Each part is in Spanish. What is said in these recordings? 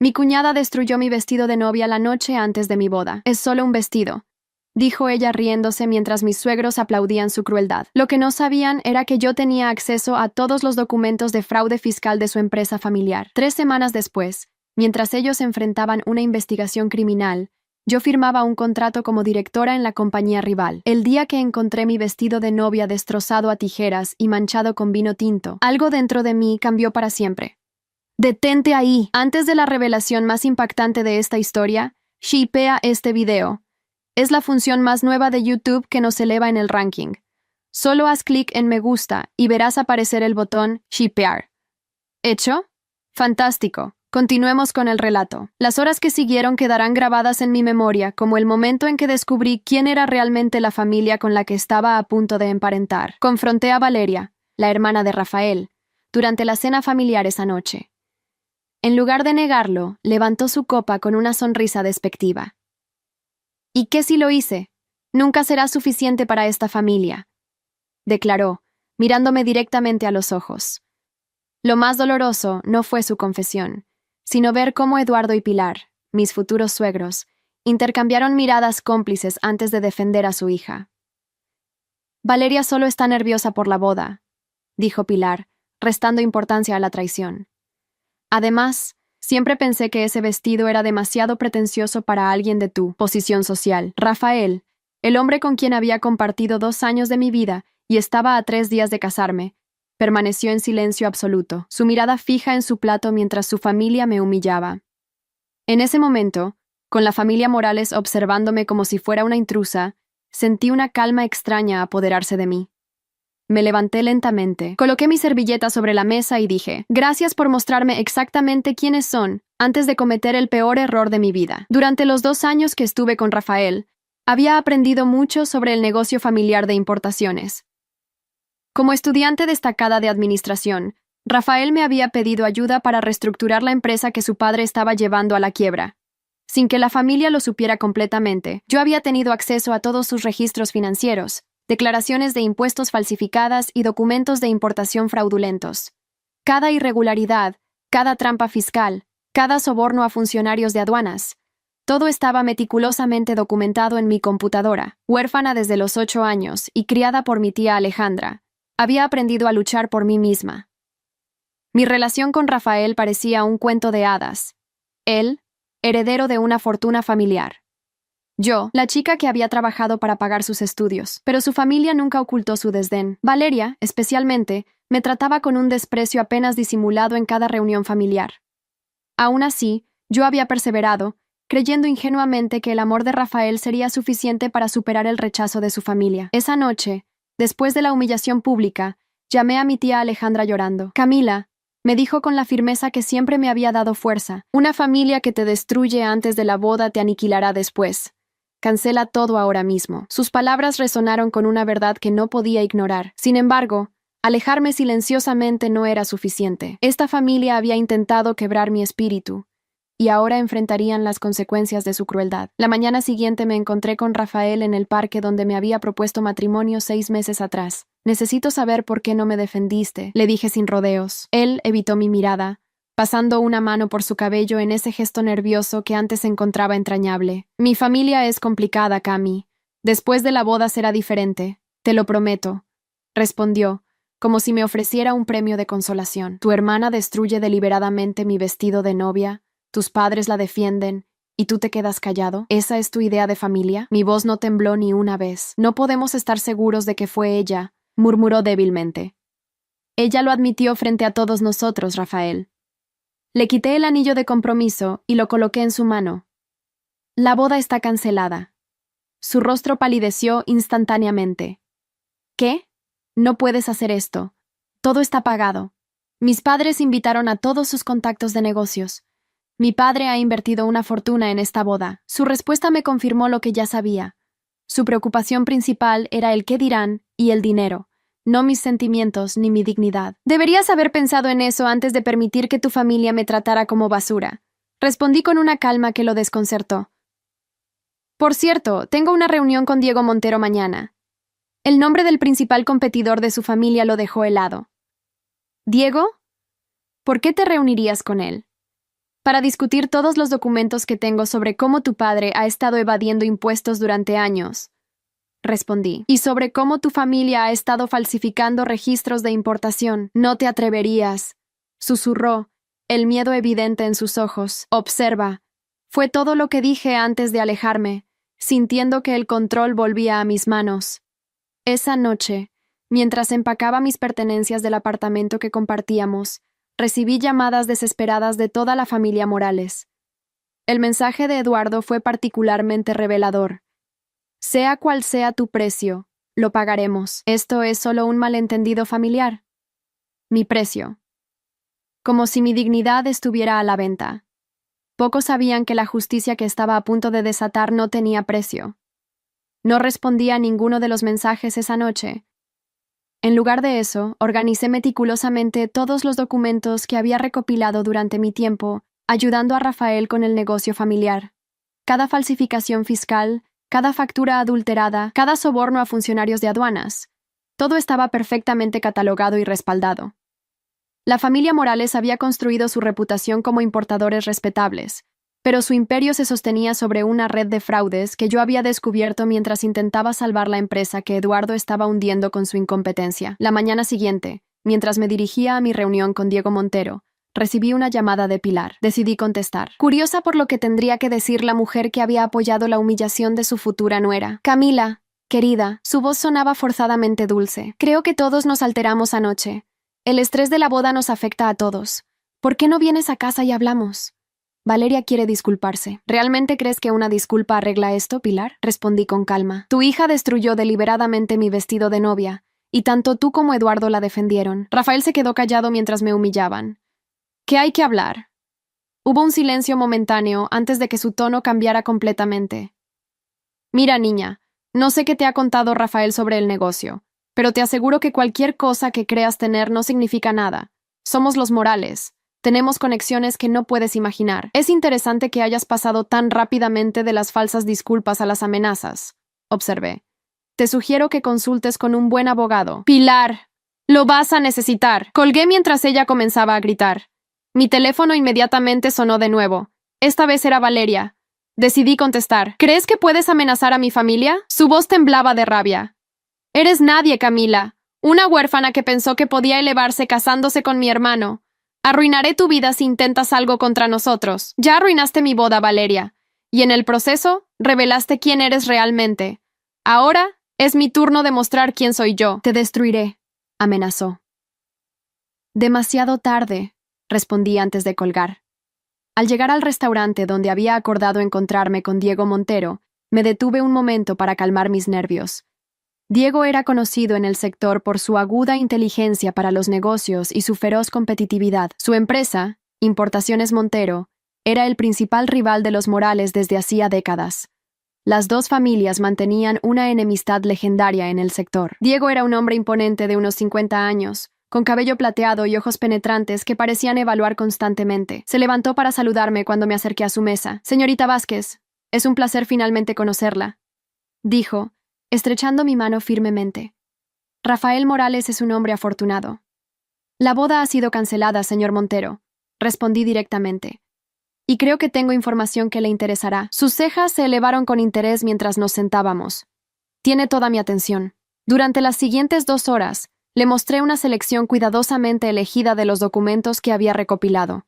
Mi cuñada destruyó mi vestido de novia la noche antes de mi boda. Es solo un vestido, dijo ella riéndose mientras mis suegros aplaudían su crueldad. Lo que no sabían era que yo tenía acceso a todos los documentos de fraude fiscal de su empresa familiar. 3 semanas después, mientras ellos enfrentaban una investigación criminal, yo firmaba un contrato como directora en la compañía rival. El día que encontré mi vestido de novia destrozado a tijeras y manchado con vino tinto, algo dentro de mí cambió para siempre. ¡Detente ahí! Antes de la revelación más impactante de esta historia, shipea este video. Es la función más nueva de YouTube que nos eleva en el ranking. Solo haz clic en me gusta y verás aparecer el botón shipear. ¿Hecho? Fantástico. Continuemos con el relato. Las horas que siguieron quedarán grabadas en mi memoria como el momento en que descubrí quién era realmente la familia con la que estaba a punto de emparentar. Confronté a Valeria, la hermana de Rafael, durante la cena familiar esa noche. En lugar de negarlo, levantó su copa con una sonrisa despectiva. ¿Y qué si lo hice? Nunca será suficiente para esta familia, declaró, mirándome directamente a los ojos. Lo más doloroso no fue su confesión, sino ver cómo Eduardo y Pilar, mis futuros suegros, intercambiaron miradas cómplices antes de defender a su hija. Valeria solo está nerviosa por la boda, dijo Pilar, restando importancia a la traición. Además, siempre pensé que ese vestido era demasiado pretencioso para alguien de tu posición social. Rafael, el hombre con quien había compartido 2 años de mi vida y estaba a 3 días de casarme, permaneció en silencio absoluto, su mirada fija en su plato mientras su familia me humillaba. En ese momento, con la familia Morales observándome como si fuera una intrusa, sentí una calma extraña apoderarse de mí. Me levanté lentamente, coloqué mi servilleta sobre la mesa y dije, gracias por mostrarme exactamente quiénes son antes de cometer el peor error de mi vida. Durante los 2 años que estuve con Rafael, había aprendido mucho sobre el negocio familiar de importaciones. Como estudiante destacada de administración, Rafael me había pedido ayuda para reestructurar la empresa que su padre estaba llevando a la quiebra. Sin que la familia lo supiera completamente, yo había tenido acceso a todos sus registros financieros, declaraciones de impuestos falsificadas y documentos de importación fraudulentos. Cada irregularidad, cada trampa fiscal, cada soborno a funcionarios de aduanas, todo estaba meticulosamente documentado en mi computadora. Huérfana desde los 8 años y criada por mi tía Alejandra, había aprendido a luchar por mí misma. Mi relación con Rafael parecía un cuento de hadas. Él, heredero de una fortuna familiar. Yo, la chica que había trabajado para pagar sus estudios, pero su familia nunca ocultó su desdén. Valeria, especialmente, me trataba con un desprecio apenas disimulado en cada reunión familiar. Aún así, yo había perseverado, creyendo ingenuamente que el amor de Rafael sería suficiente para superar el rechazo de su familia. Esa noche, después de la humillación pública, llamé a mi tía Alejandra llorando. Camila, me dijo con la firmeza que siempre me había dado fuerza, una familia que te destruye antes de la boda te aniquilará después. Cancela todo ahora mismo. Sus palabras resonaron con una verdad que no podía ignorar. Sin embargo, alejarme silenciosamente no era suficiente. Esta familia había intentado quebrar mi espíritu, y ahora enfrentarían las consecuencias de su crueldad. La mañana siguiente me encontré con Rafael en el parque donde me había propuesto matrimonio 6 meses atrás. Necesito saber por qué no me defendiste, le dije sin rodeos. Él evitó mi mirada, pasando una mano por su cabello en ese gesto nervioso que antes encontraba entrañable. Mi familia es complicada, Cami. Después de la boda será diferente, te lo prometo, respondió, como si me ofreciera un premio de consolación. Tu hermana destruye deliberadamente mi vestido de novia, tus padres la defienden, ¿y tú te quedas callado? ¿Esa es tu idea de familia? Mi voz no tembló ni una vez. No podemos estar seguros de que fue ella, murmuró débilmente. Ella lo admitió frente a todos nosotros, Rafael. Le quité el anillo de compromiso y lo coloqué en su mano. La boda está cancelada. Su rostro palideció instantáneamente. ¿Qué? No puedes hacer esto. Todo está pagado. Mis padres invitaron a todos sus contactos de negocios. Mi padre ha invertido una fortuna en esta boda. Su respuesta me confirmó lo que ya sabía. Su preocupación principal era el qué dirán y el dinero, no mis sentimientos ni mi dignidad. Deberías haber pensado en eso antes de permitir que tu familia me tratara como basura. Respondí con una calma que lo desconcertó. Por cierto, tengo una reunión con Diego Montero mañana. El nombre del principal competidor de su familia lo dejó helado. ¿Diego? ¿Por qué te reunirías con él? para discutir todos los documentos que tengo sobre cómo tu padre ha estado evadiendo impuestos durante años. Respondí. Y sobre cómo tu familia ha estado falsificando registros de importación. No te atreverías. Susurró, el miedo evidente en sus ojos. Observa. Fue todo lo que dije antes de alejarme, sintiendo que el control volvía a mis manos. Esa noche, mientras empacaba mis pertenencias del apartamento que compartíamos, recibí llamadas desesperadas de toda la familia Morales. El mensaje de Eduardo fue particularmente revelador. Sea cual sea tu precio, lo pagaremos. Esto es solo un malentendido familiar. Mi precio. Como si mi dignidad estuviera a la venta. Pocos sabían que la justicia que estaba a punto de desatar no tenía precio. No respondí a ninguno de los mensajes esa noche. En lugar de eso, organicé meticulosamente todos los documentos que había recopilado durante mi tiempo, ayudando a Rafael con el negocio familiar. Cada falsificación fiscal, cada factura adulterada, cada soborno a funcionarios de aduanas. Todo estaba perfectamente catalogado y respaldado. La familia Morales había construido su reputación como importadores respetables, pero su imperio se sostenía sobre una red de fraudes que yo había descubierto mientras intentaba salvar la empresa que Eduardo estaba hundiendo con su incompetencia. La mañana siguiente, mientras me dirigía a mi reunión con Diego Montero, recibí una llamada de Pilar. Decidí contestar, curiosa por lo que tendría que decir la mujer que había apoyado la humillación de su futura nuera. Camila, querida, su voz sonaba forzadamente dulce. Creo que todos nos alteramos anoche. El estrés de la boda nos afecta a todos. ¿Por qué no vienes a casa y hablamos? Valeria quiere disculparse. ¿Realmente crees que una disculpa arregla esto, Pilar? Respondí con calma. Tu hija destruyó deliberadamente mi vestido de novia, y tanto tú como Eduardo la defendieron. Rafael se quedó callado mientras me humillaban. ¿Qué hay que hablar? Hubo un silencio momentáneo antes de que su tono cambiara completamente. Mira, niña, no sé qué te ha contado Rafael sobre el negocio, pero te aseguro que cualquier cosa que creas tener no significa nada. Somos los Morales. Tenemos conexiones que no puedes imaginar. Es interesante que hayas pasado tan rápidamente de las falsas disculpas a las amenazas, observé. Te sugiero que consultes con un buen abogado. Pilar, lo vas a necesitar. Colgué mientras ella comenzaba a gritar. Mi teléfono inmediatamente sonó de nuevo. Esta vez era Valeria. Decidí contestar. ¿Crees que puedes amenazar a mi familia? Su voz temblaba de rabia. Eres nadie, Camila. Una huérfana que pensó que podía elevarse casándose con mi hermano. Arruinaré tu vida si intentas algo contra nosotros. Ya arruinaste mi boda, Valeria. Y en el proceso, revelaste quién eres realmente. Ahora es mi turno de mostrar quién soy yo. Te destruiré, amenazó. Demasiado tarde, respondí antes de colgar. Al llegar al restaurante donde había acordado encontrarme con Diego Montero, me detuve un momento para calmar mis nervios. Diego era conocido en el sector por su aguda inteligencia para los negocios y su feroz competitividad. Su empresa, Importaciones Montero, era el principal rival de los Morales desde hacía décadas. Las dos familias mantenían una enemistad legendaria en el sector. Diego era un hombre imponente de unos 50 años, con cabello plateado y ojos penetrantes que parecían evaluar constantemente. Se levantó para saludarme cuando me acerqué a su mesa. Señorita Vázquez, es un placer finalmente conocerla, dijo, estrechando mi mano firmemente. Rafael Morales es un hombre afortunado. La boda ha sido cancelada, señor Montero, respondí directamente. Y creo que tengo información que le interesará. Sus cejas se elevaron con interés mientras nos sentábamos. Tiene toda mi atención. Durante las siguientes 2 horas, le mostré una selección cuidadosamente elegida de los documentos que había recopilado.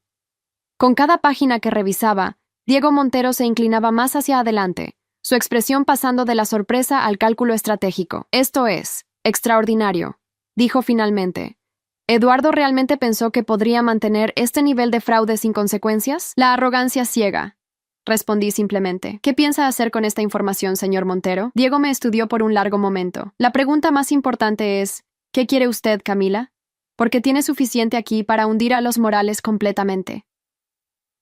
Con cada página que revisaba, Diego Montero se inclinaba más hacia adelante, su expresión pasando de la sorpresa al cálculo estratégico. Esto es extraordinario, dijo finalmente. ¿Eduardo realmente pensó que podría mantener este nivel de fraude sin consecuencias? La arrogancia ciega, respondí simplemente. ¿Qué piensa hacer con esta información, señor Montero? Diego me estudió por un largo momento. La pregunta más importante es, ¿qué quiere usted, Camila? Porque tiene suficiente aquí para hundir a los Morales completamente.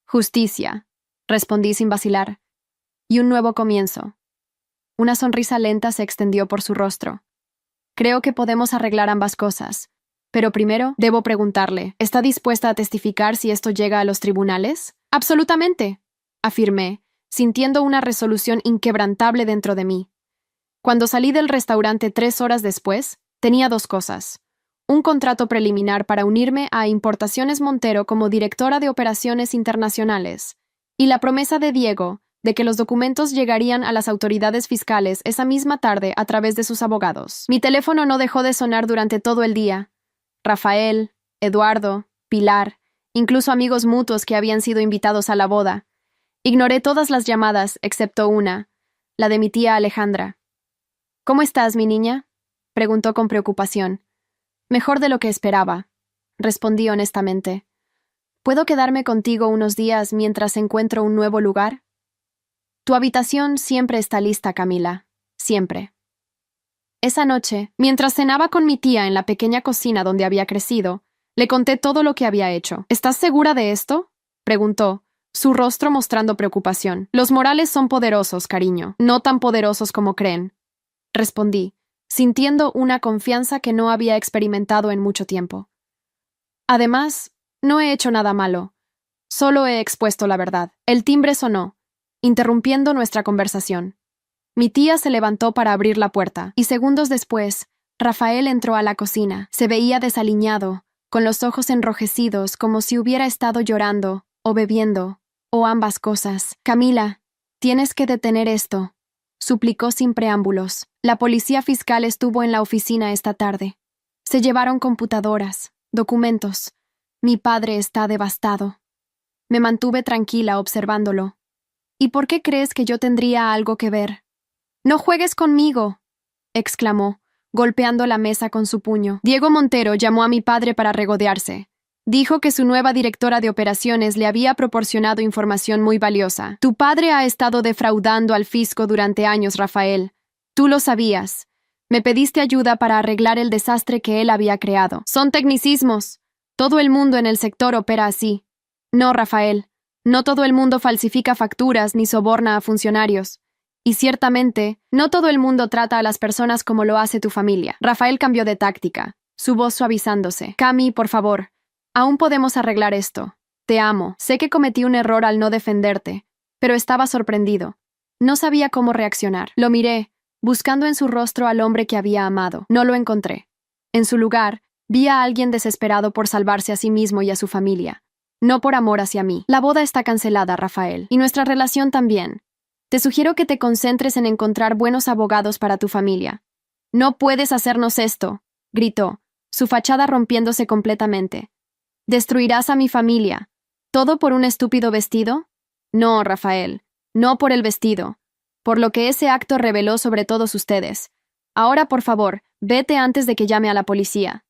Justicia, respondí sin vacilar. Y un nuevo comienzo. Una sonrisa lenta se extendió por su rostro. Creo que podemos arreglar ambas cosas. Pero primero, debo preguntarle, ¿está dispuesta a testificar si esto llega a los tribunales? Absolutamente, afirmé, sintiendo una resolución inquebrantable dentro de mí. Cuando salí del restaurante 3 horas después, tenía 2 cosas. un contrato preliminar para unirme a Importaciones Montero como directora de operaciones internacionales, y la promesa de Diego de que los documentos llegarían a las autoridades fiscales esa misma tarde a través de sus abogados. Mi teléfono no dejó de sonar durante todo el día. Rafael, Eduardo, Pilar, incluso amigos mutuos que habían sido invitados a la boda. Ignoré todas las llamadas, excepto una, la de mi tía Alejandra. «¿Cómo estás, mi niña?», preguntó con preocupación. «Mejor de lo que esperaba», respondí honestamente. «¿Puedo quedarme contigo unos días mientras encuentro un nuevo lugar?» «Tu habitación siempre está lista, Camila. Siempre». Esa noche, mientras cenaba con mi tía en la pequeña cocina donde había crecido, le conté todo lo que había hecho. «¿Estás segura de esto?», preguntó, su rostro mostrando preocupación. «Los Morales son poderosos, cariño. No tan poderosos como creen», respondí, sintiendo una confianza que no había experimentado en mucho tiempo. «Además, no he hecho nada malo. Solo he expuesto la verdad». El timbre sonó, interrumpiendo nuestra conversación. Mi tía se levantó para abrir la puerta, y segundos después, Rafael entró a la cocina. Se veía desaliñado, con los ojos enrojecidos como si hubiera estado llorando, o bebiendo, o ambas cosas. «Camila, tienes que detener esto», suplicó sin preámbulos. «La policía fiscal estuvo en la oficina esta tarde. Se llevaron computadoras, documentos. Mi padre está devastado». Me mantuve tranquila observándolo. «¿Y por qué crees que yo tendría algo que ver?» «No juegues conmigo», exclamó, golpeando la mesa con su puño. «Diego Montero llamó a mi padre para regodearse. Dijo que su nueva directora de operaciones le había proporcionado información muy valiosa. Tu padre ha estado defraudando al fisco durante años, Rafael. Tú lo sabías. Me pediste ayuda para arreglar el desastre que él había creado. Son tecnicismos. Todo el mundo en el sector opera así». «No, Rafael. No todo el mundo falsifica facturas ni soborna a funcionarios. Y ciertamente, no todo el mundo trata a las personas como lo hace tu familia». Rafael cambió de táctica, su voz suavizándose. «Cami, por favor. Aún podemos arreglar esto. Te amo. Sé que cometí un error al no defenderte, pero estaba sorprendido. No sabía cómo reaccionar. Lo miré, buscando en su rostro al hombre que había amado. No lo encontré. En su lugar, vi a alguien desesperado por salvarse a sí mismo y a su familia. No por amor hacia mí. La boda está cancelada, Rafael, y nuestra relación también. Te sugiero que te concentres en encontrar buenos abogados para tu familia». «No puedes hacernos esto», gritó, su fachada rompiéndose completamente. «Destruirás a mi familia. ¿Todo por un estúpido vestido?» «No, Rafael, no por el vestido. Por lo que ese acto reveló sobre todos ustedes. Ahora, por favor, vete antes de que llame a la policía».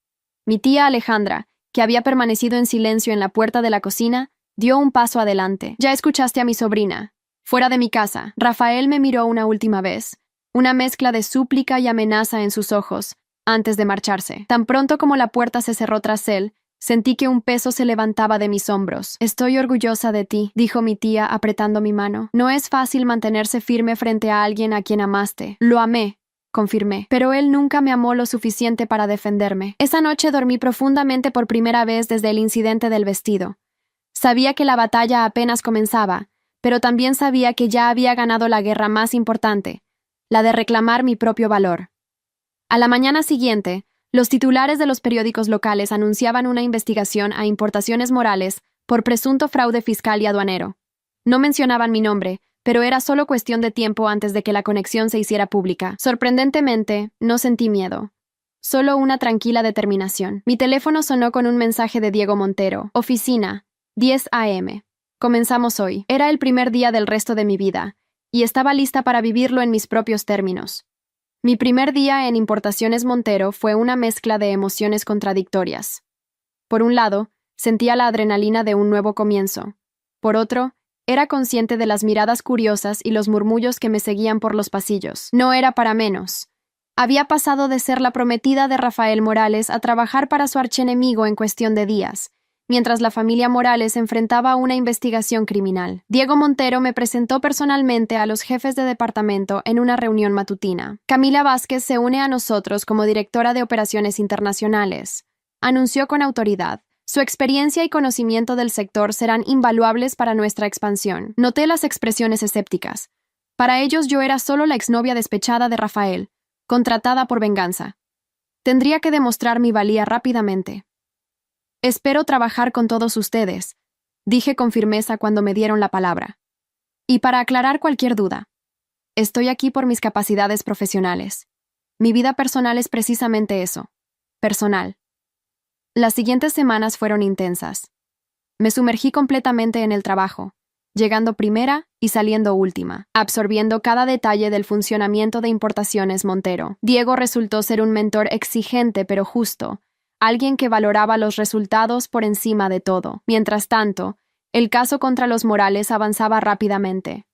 Mi tía Alejandra, que había permanecido en silencio en la puerta de la cocina, dio un paso adelante. «Ya escuchaste a mi sobrina. Fuera de mi casa». Rafael me miró una última vez, una mezcla de súplica y amenaza en sus ojos, antes de marcharse. Tan pronto como la puerta se cerró tras él, sentí que un peso se levantaba de mis hombros. «Estoy orgullosa de ti», dijo mi tía apretando mi mano. «No es fácil mantenerse firme frente a alguien a quien amaste». «Lo amé», confirmé, «pero él nunca me amó lo suficiente para defenderme». Esa noche dormí profundamente por primera vez desde el incidente del vestido. Sabía que la batalla apenas comenzaba, pero también sabía que ya había ganado la guerra más importante, la de reclamar mi propio valor. A la mañana siguiente, los titulares de los periódicos locales anunciaban una investigación a Importaciones Morales por presunto fraude fiscal y aduanero. No mencionaban mi nombre, pero era solo cuestión de tiempo antes de que la conexión se hiciera pública. Sorprendentemente, no sentí miedo. Solo una tranquila determinación. Mi teléfono sonó con un mensaje de Diego Montero. «Oficina, 10 a.m. Comenzamos hoy». Era el primer día del resto de mi vida, y estaba lista para vivirlo en mis propios términos. Mi primer día en Importaciones Montero fue una mezcla de emociones contradictorias. Por un lado, sentía la adrenalina de un nuevo comienzo. Por otro, era consciente de las miradas curiosas y los murmullos que me seguían por los pasillos. No era para menos. Había pasado de ser la prometida de Rafael Morales a trabajar para su archienemigo en cuestión de días, mientras la familia Morales enfrentaba una investigación criminal. Diego Montero me presentó personalmente a los jefes de departamento en una reunión matutina. «Camila Vázquez se une a nosotros como directora de operaciones internacionales», anunció con autoridad. «Su experiencia y conocimiento del sector serán invaluables para nuestra expansión». Noté las expresiones escépticas. Para ellos yo era solo la exnovia despechada de Rafael, contratada por venganza. Tendría que demostrar mi valía rápidamente. Espero trabajar con todos ustedes, dije con firmeza cuando me dieron la palabra. Y para aclarar cualquier duda, estoy aquí por mis capacidades profesionales. Mi vida personal es precisamente eso, personal. Las siguientes semanas fueron intensas. Me sumergí completamente en el trabajo, llegando primera y saliendo última, absorbiendo cada detalle del funcionamiento de Importaciones Montero. Diego resultó ser un mentor exigente pero justo, alguien que valoraba los resultados por encima de todo. Mientras tanto, el caso contra los Morales avanzaba rápidamente.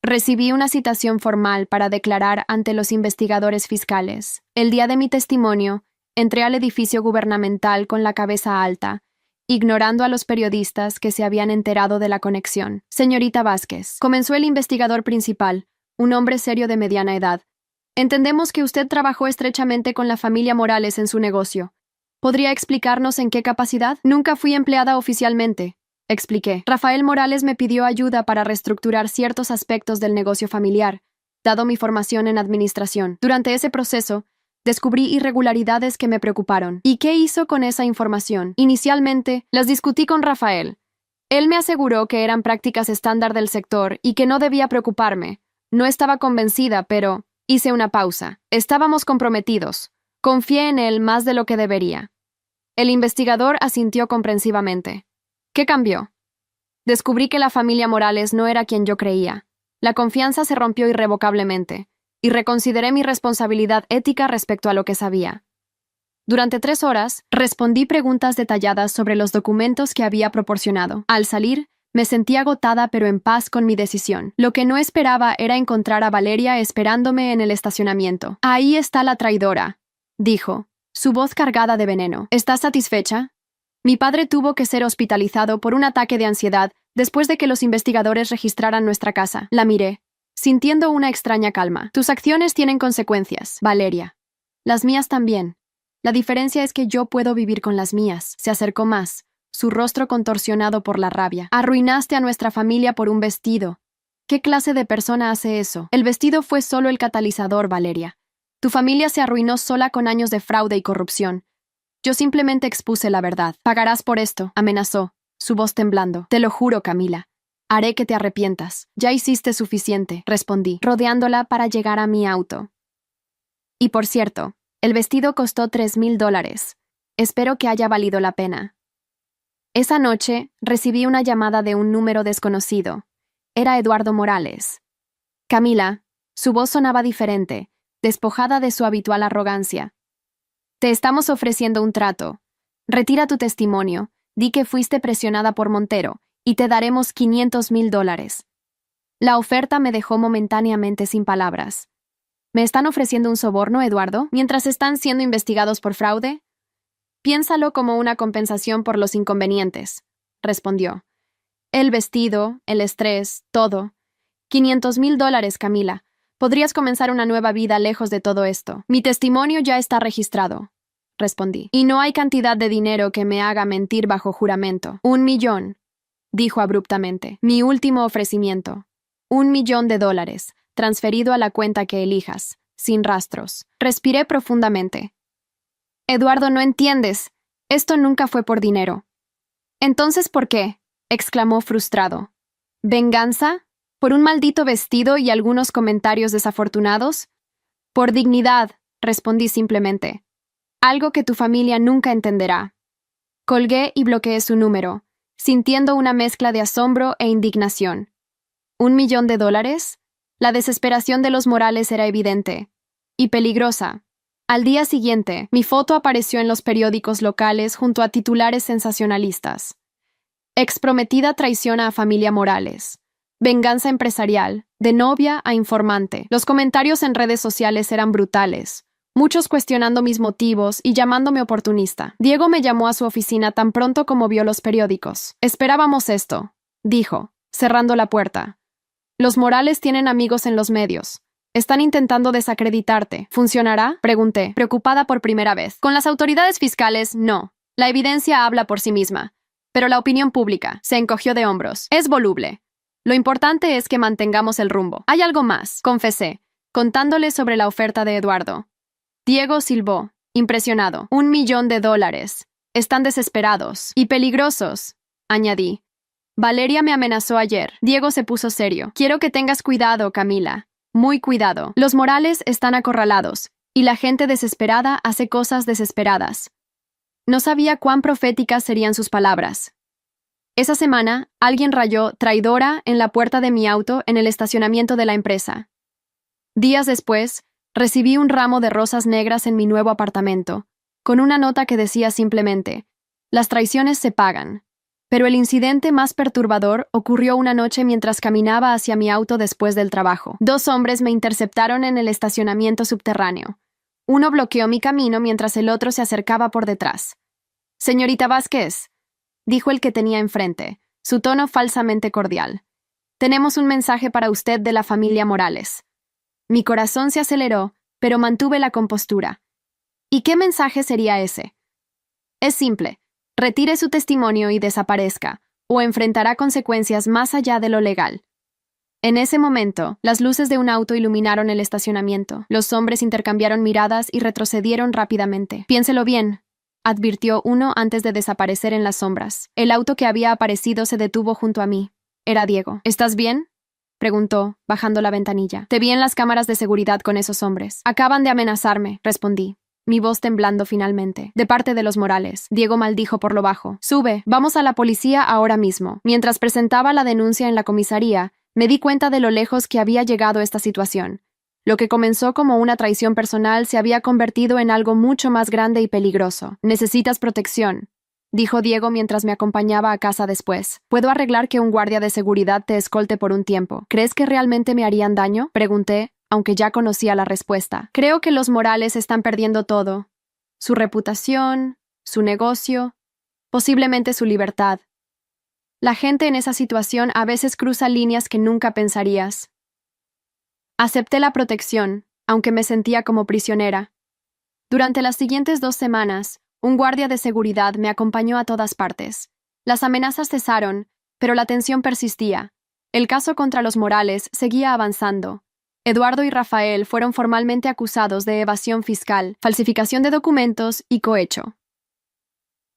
Recibí una citación formal para declarar ante los investigadores fiscales. El día de mi testimonio, entré al edificio gubernamental con la cabeza alta, ignorando a los periodistas que se habían enterado de la conexión. Señorita Vázquez, comenzó el investigador principal, un hombre serio de mediana edad. Entendemos que usted trabajó estrechamente con la familia Morales en su negocio. ¿Podría explicarnos en qué capacidad? Nunca fui empleada oficialmente, expliqué. Rafael Morales me pidió ayuda para reestructurar ciertos aspectos del negocio familiar, dado mi formación en administración. Durante ese proceso, descubrí irregularidades que me preocuparon. ¿Y qué hizo con esa información? Inicialmente, las discutí con Rafael. Él me aseguró que eran prácticas estándar del sector y que no debía preocuparme. No estaba convencida, pero hice una pausa. Estábamos comprometidos. Confié en él más de lo que debería. El investigador asintió comprensivamente. ¿Qué cambió? Descubrí que la familia Morales no era quien yo creía. La confianza se rompió irrevocablemente, y reconsideré mi responsabilidad ética respecto a lo que sabía. Durante 3 horas, respondí preguntas detalladas sobre los documentos que había proporcionado. Al salir, me sentí agotada pero en paz con mi decisión. Lo que no esperaba era encontrar a Valeria esperándome en el estacionamiento. Ahí está la traidora, dijo, su voz cargada de veneno. ¿Estás satisfecha? Mi padre tuvo que ser hospitalizado por un ataque de ansiedad después de que los investigadores registraran nuestra casa. La miré, sintiendo una extraña calma. Tus acciones tienen consecuencias, Valeria. Las mías también. La diferencia es que yo puedo vivir con las mías. Se acercó más, su rostro contorsionado por la rabia. Arruinaste a nuestra familia por un vestido. ¿Qué clase de persona hace eso? El vestido fue solo el catalizador, Valeria. Tu familia se arruinó sola con años de fraude y corrupción. Yo simplemente expuse la verdad. Pagarás por esto, amenazó, su voz temblando. Te lo juro, Camila. Haré que te arrepientas. Ya hiciste suficiente, respondí, rodeándola para llegar a mi auto. Y por cierto, el vestido costó $3,000. Espero que haya valido la pena. Esa noche, recibí una llamada de un número desconocido. Era Eduardo Morales. Camila, su voz sonaba diferente, despojada de su habitual arrogancia. Te estamos ofreciendo un trato. Retira tu testimonio, di que fuiste presionada por Montero, y te daremos $500,000. La oferta me dejó momentáneamente sin palabras. ¿Me están ofreciendo un soborno, Eduardo, mientras están siendo investigados por fraude? Piénsalo como una compensación por los inconvenientes, respondió. El vestido, el estrés, todo. $500,000, Camila. Podrías comenzar una nueva vida lejos de todo esto. Mi testimonio ya está registrado, respondí. Y no hay cantidad de dinero que me haga mentir bajo juramento. $1 millón, dijo abruptamente. Mi último ofrecimiento. $1 millón, transferido a la cuenta que elijas, sin rastros. Respiré profundamente. Eduardo, no entiendes. Esto nunca fue por dinero. ¿Entonces por qué? Exclamó frustrado. ¿Venganza? ¿Por un maldito vestido y algunos comentarios desafortunados? Por dignidad, respondí simplemente. Algo que tu familia nunca entenderá. Colgué y bloqueé su número, sintiendo una mezcla de asombro e indignación. $1 millón? La desesperación de los Morales era evidente. Y peligrosa. Al día siguiente, mi foto apareció en los periódicos locales junto a titulares sensacionalistas. Exprometida traiciona a familia Morales. Venganza empresarial, de novia a informante. Los comentarios en redes sociales eran brutales, muchos cuestionando mis motivos y llamándome oportunista. Diego me llamó a su oficina tan pronto como vio los periódicos. Esperábamos esto, dijo, cerrando la puerta. Los Morales tienen amigos en los medios. Están intentando desacreditarte. ¿Funcionará? Pregunté, preocupada por primera vez. Con las autoridades fiscales, no. La evidencia habla por sí misma. Pero la opinión pública se encogió de hombros. Es voluble. Lo importante es que mantengamos el rumbo. Hay algo más, confesé, contándole sobre la oferta de Eduardo. Diego silbó, impresionado. $1.000.000. Están desesperados. Y peligrosos, añadí. Valeria me amenazó ayer. Diego se puso serio. Quiero que tengas cuidado, Camila. Muy cuidado. Los Morales están acorralados, y la gente desesperada hace cosas desesperadas. No sabía cuán proféticas serían sus palabras. Esa semana, alguien rayó traidora en la puerta de mi auto en el estacionamiento de la empresa. Días después, recibí un ramo de rosas negras en mi nuevo apartamento, con una nota que decía simplemente: las traiciones se pagan. Pero el incidente más perturbador ocurrió una noche mientras caminaba hacia mi auto después del trabajo. 2 hombres me interceptaron en el estacionamiento subterráneo. Uno bloqueó mi camino mientras el otro se acercaba por detrás. «Señorita Vázquez», dijo el que tenía enfrente, su tono falsamente cordial. «Tenemos un mensaje para usted de la familia Morales». Mi corazón se aceleró, pero mantuve la compostura. ¿Y qué mensaje sería ese? Es simple. Retire su testimonio y desaparezca, o enfrentará consecuencias más allá de lo legal. En ese momento, las luces de un auto iluminaron el estacionamiento. Los hombres intercambiaron miradas y retrocedieron rápidamente. «Piénselo bien», advirtió uno antes de desaparecer en las sombras. El auto que había aparecido se detuvo junto a mí. Era Diego. «¿Estás bien?», preguntó, bajando la ventanilla. «Te vi en las cámaras de seguridad con esos hombres. Acaban de amenazarme», respondí, mi voz temblando finalmente. «De parte de los Morales», Diego maldijo por lo bajo. «Sube, vamos a la policía ahora mismo». Mientras presentaba la denuncia en la comisaría, me di cuenta de lo lejos que había llegado esta situación. Lo que comenzó como una traición personal se había convertido en algo mucho más grande y peligroso. «Necesitas protección», dijo Diego mientras me acompañaba a casa después. «Puedo arreglar que un guardia de seguridad te escolte por un tiempo. ¿Crees que realmente me harían daño?», pregunté, aunque ya conocía la respuesta. «Creo que los Morales están perdiendo todo. Su reputación, su negocio, posiblemente su libertad. La gente en esa situación a veces cruza líneas que nunca pensarías». Acepté la protección, aunque me sentía como prisionera. Durante las siguientes 2 semanas, un guardia de seguridad me acompañó a todas partes. Las amenazas cesaron, pero la tensión persistía. El caso contra los Morales seguía avanzando. Eduardo y Rafael fueron formalmente acusados de evasión fiscal, falsificación de documentos y cohecho.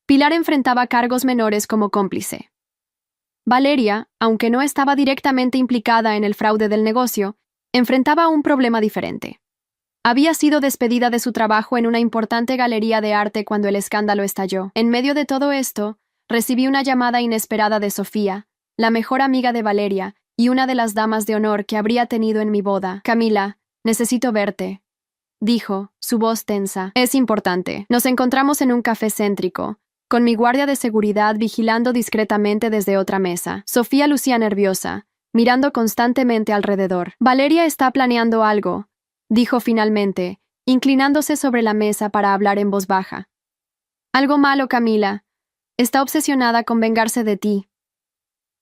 Pilar enfrentaba cargos menores como cómplice. Valeria, aunque no estaba directamente implicada en el fraude del negocio, enfrentaba un problema diferente. Había sido despedida de su trabajo en una importante galería de arte cuando el escándalo estalló. En medio de todo esto, recibí una llamada inesperada de Sofía, la mejor amiga de Valeria, y una de las damas de honor que habría tenido en mi boda. «Camila, necesito verte», dijo, su voz tensa. «Es importante. Nos encontramos en un café céntrico, con mi guardia de seguridad vigilando discretamente desde otra mesa». Sofía lucía nerviosa, mirando constantemente alrededor. «Valeria está planeando algo», dijo finalmente, inclinándose sobre la mesa para hablar en voz baja. «Algo malo, Camila. Está obsesionada con vengarse de ti».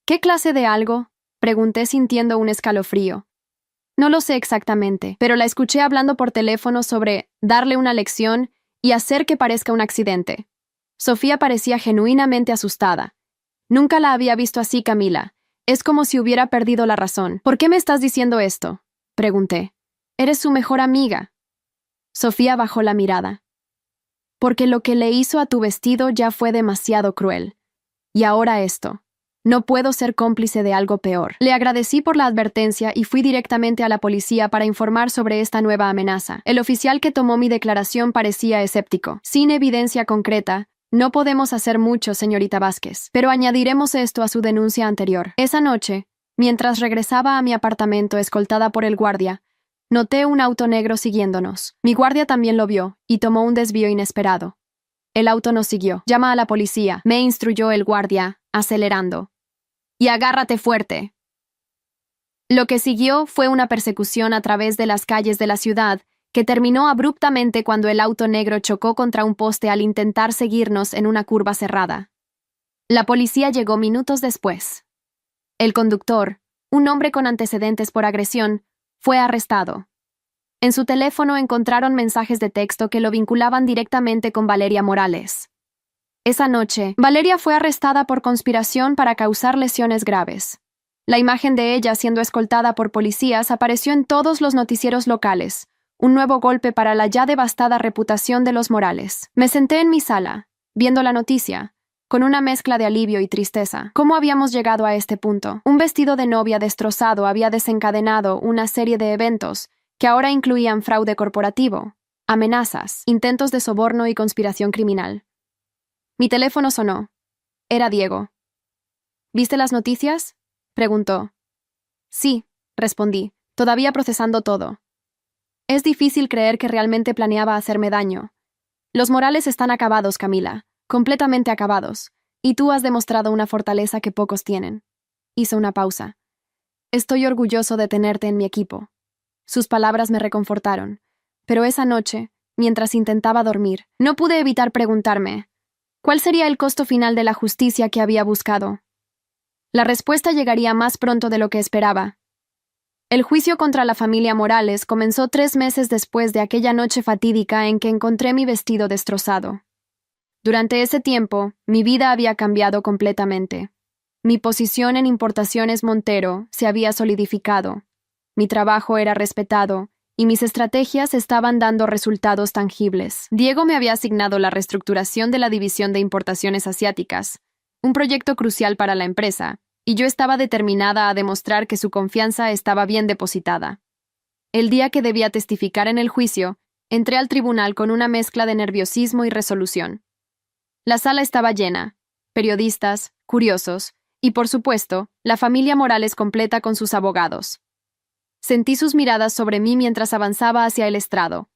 «¿Qué clase de algo?», pregunté sintiendo un escalofrío. No lo sé exactamente, pero la escuché hablando por teléfono sobre darle una lección y hacer que parezca un accidente. Sofía parecía genuinamente asustada. «Nunca la había visto así, Camila. Es como si hubiera perdido la razón». «¿Por qué me estás diciendo esto?», pregunté. «Eres su mejor amiga». Sofía bajó la mirada. «Porque lo que le hizo a tu vestido ya fue demasiado cruel. Y ahora esto. No puedo ser cómplice de algo peor». Le agradecí por la advertencia y fui directamente a la policía para informar sobre esta nueva amenaza. El oficial que tomó mi declaración parecía escéptico. «Sin evidencia concreta, no podemos hacer mucho, señorita Vázquez, pero añadiremos esto a su denuncia anterior». Esa noche, mientras regresaba a mi apartamento escoltada por el guardia, noté un auto negro siguiéndonos. Mi guardia también lo vio y tomó un desvío inesperado. El auto nos siguió. «Llama a la policía», me instruyó el guardia, acelerando. «Y agárrate fuerte». Lo que siguió fue una persecución a través de las calles de la ciudad que terminó abruptamente cuando el auto negro chocó contra un poste al intentar seguirnos en una curva cerrada. La policía llegó minutos después. El conductor, un hombre con antecedentes por agresión, fue arrestado. En su teléfono encontraron mensajes de texto que lo vinculaban directamente con Valeria Morales. Esa noche, Valeria fue arrestada por conspiración para causar lesiones graves. La imagen de ella siendo escoltada por policías apareció en todos los noticieros locales, un nuevo golpe para la ya devastada reputación de los Morales. Me senté en mi sala, viendo la noticia, con una mezcla de alivio y tristeza. ¿Cómo habíamos llegado a este punto? Un vestido de novia destrozado había desencadenado una serie de eventos que ahora incluían fraude corporativo, amenazas, intentos de soborno y conspiración criminal. Mi teléfono sonó. Era Diego. ¿Viste las noticias?, preguntó. Sí, respondí, todavía procesando todo. Es difícil creer que realmente planeaba hacerme daño. Los Morales están acabados, Camila, completamente acabados, y tú has demostrado una fortaleza que pocos tienen. Hizo una pausa. Estoy orgulloso de tenerte en mi equipo. Sus palabras me reconfortaron, pero esa noche, mientras intentaba dormir, no pude evitar preguntarme, ¿cuál sería el costo final de la justicia que había buscado? La respuesta llegaría más pronto de lo que esperaba. El juicio contra la familia Morales comenzó 3 meses después de aquella noche fatídica en que encontré mi vestido destrozado. Durante ese tiempo, mi vida había cambiado completamente. Mi posición en Importaciones Montero se había solidificado, mi trabajo era respetado, y mis estrategias estaban dando resultados tangibles. Diego me había asignado la reestructuración de la división de importaciones asiáticas, un proyecto crucial para la empresa, y yo estaba determinada a demostrar que su confianza estaba bien depositada. El día que debía testificar en el juicio, entré al tribunal con una mezcla de nerviosismo y resolución. La sala estaba llena, periodistas, curiosos, y por supuesto, la familia Morales completa con sus abogados. Sentí sus miradas sobre mí mientras avanzaba hacia el estrado.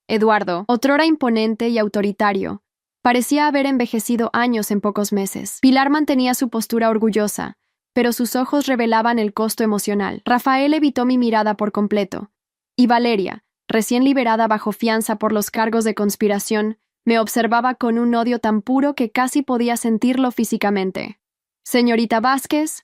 Eduardo, otrora imponente y autoritario, parecía haber envejecido años en pocos meses. Pilar mantenía su postura orgullosa, pero sus ojos revelaban el costo emocional. Rafael evitó mi mirada por completo, y Valeria, recién liberada bajo fianza por los cargos de conspiración, me observaba con un odio tan puro que casi podía sentirlo físicamente. Señorita Vázquez,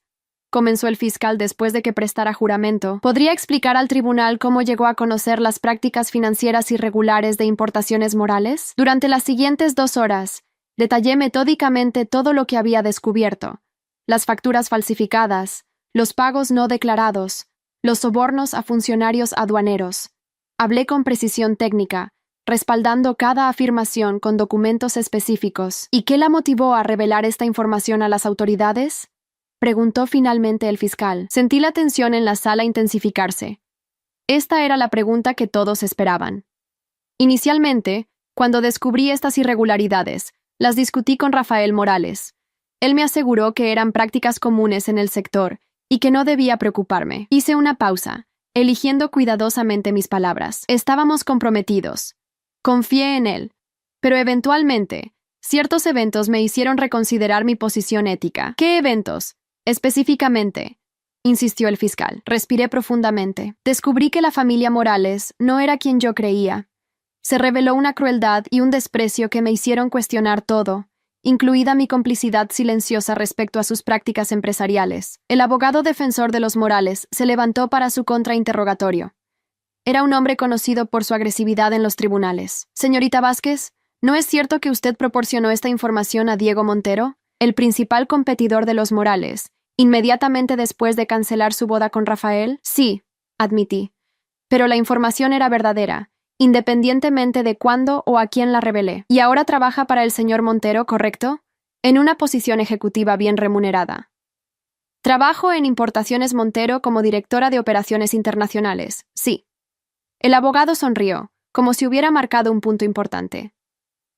comenzó el fiscal después de que prestara juramento, ¿podría explicar al tribunal cómo llegó a conocer las prácticas financieras irregulares de Importaciones Morales? Durante las siguientes 2 horas, detallé metódicamente todo lo que había descubierto: las facturas falsificadas, los pagos no declarados, los sobornos a funcionarios aduaneros. Hablé con precisión técnica, respaldando cada afirmación con documentos específicos. ¿Y qué la motivó a revelar esta información a las autoridades?, preguntó finalmente el fiscal. Sentí la tensión en la sala intensificarse. Esta era la pregunta que todos esperaban. Inicialmente, cuando descubrí estas irregularidades, las discutí con Rafael Morales. Él me aseguró que eran prácticas comunes en el sector y que no debía preocuparme. Hice una pausa, eligiendo cuidadosamente mis palabras. Estábamos comprometidos. Confié en él. Pero eventualmente, ciertos eventos me hicieron reconsiderar mi posición ética. ¿Qué eventos? Específicamente, insistió el fiscal. Respiré profundamente. Descubrí que la familia Morales no era quien yo creía. Se reveló una crueldad y un desprecio que me hicieron cuestionar todo, incluida mi complicidad silenciosa respecto a sus prácticas empresariales. El abogado defensor de los Morales se levantó para su contrainterrogatorio. Era un hombre conocido por su agresividad en los tribunales. Señorita Vázquez, ¿no es cierto que usted proporcionó esta información a Diego Montero, el principal competidor de los Morales, inmediatamente después de cancelar su boda con Rafael? Sí, admití. Pero la información era verdadera, independientemente de cuándo o a quién la revelé. Y ahora trabaja para el señor Montero, ¿correcto? En una posición ejecutiva bien remunerada. Trabajo en Importaciones Montero como directora de operaciones internacionales, sí. El abogado sonrió, como si hubiera marcado un punto importante.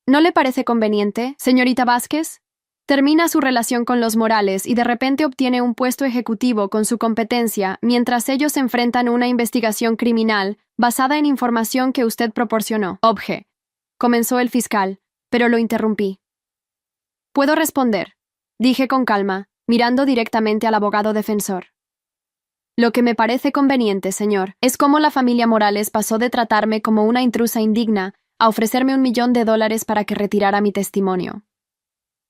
¿No le parece conveniente, señorita Vázquez? Termina su relación con los Morales y de repente obtiene un puesto ejecutivo con su competencia mientras ellos enfrentan una investigación criminal basada en información que usted proporcionó. Obje, comenzó el fiscal, pero lo interrumpí. Puedo responder, dije con calma, mirando directamente al abogado defensor. Lo que me parece conveniente, señor, es cómo la familia Morales pasó de tratarme como una intrusa indigna a ofrecerme $1 millón para que retirara mi testimonio.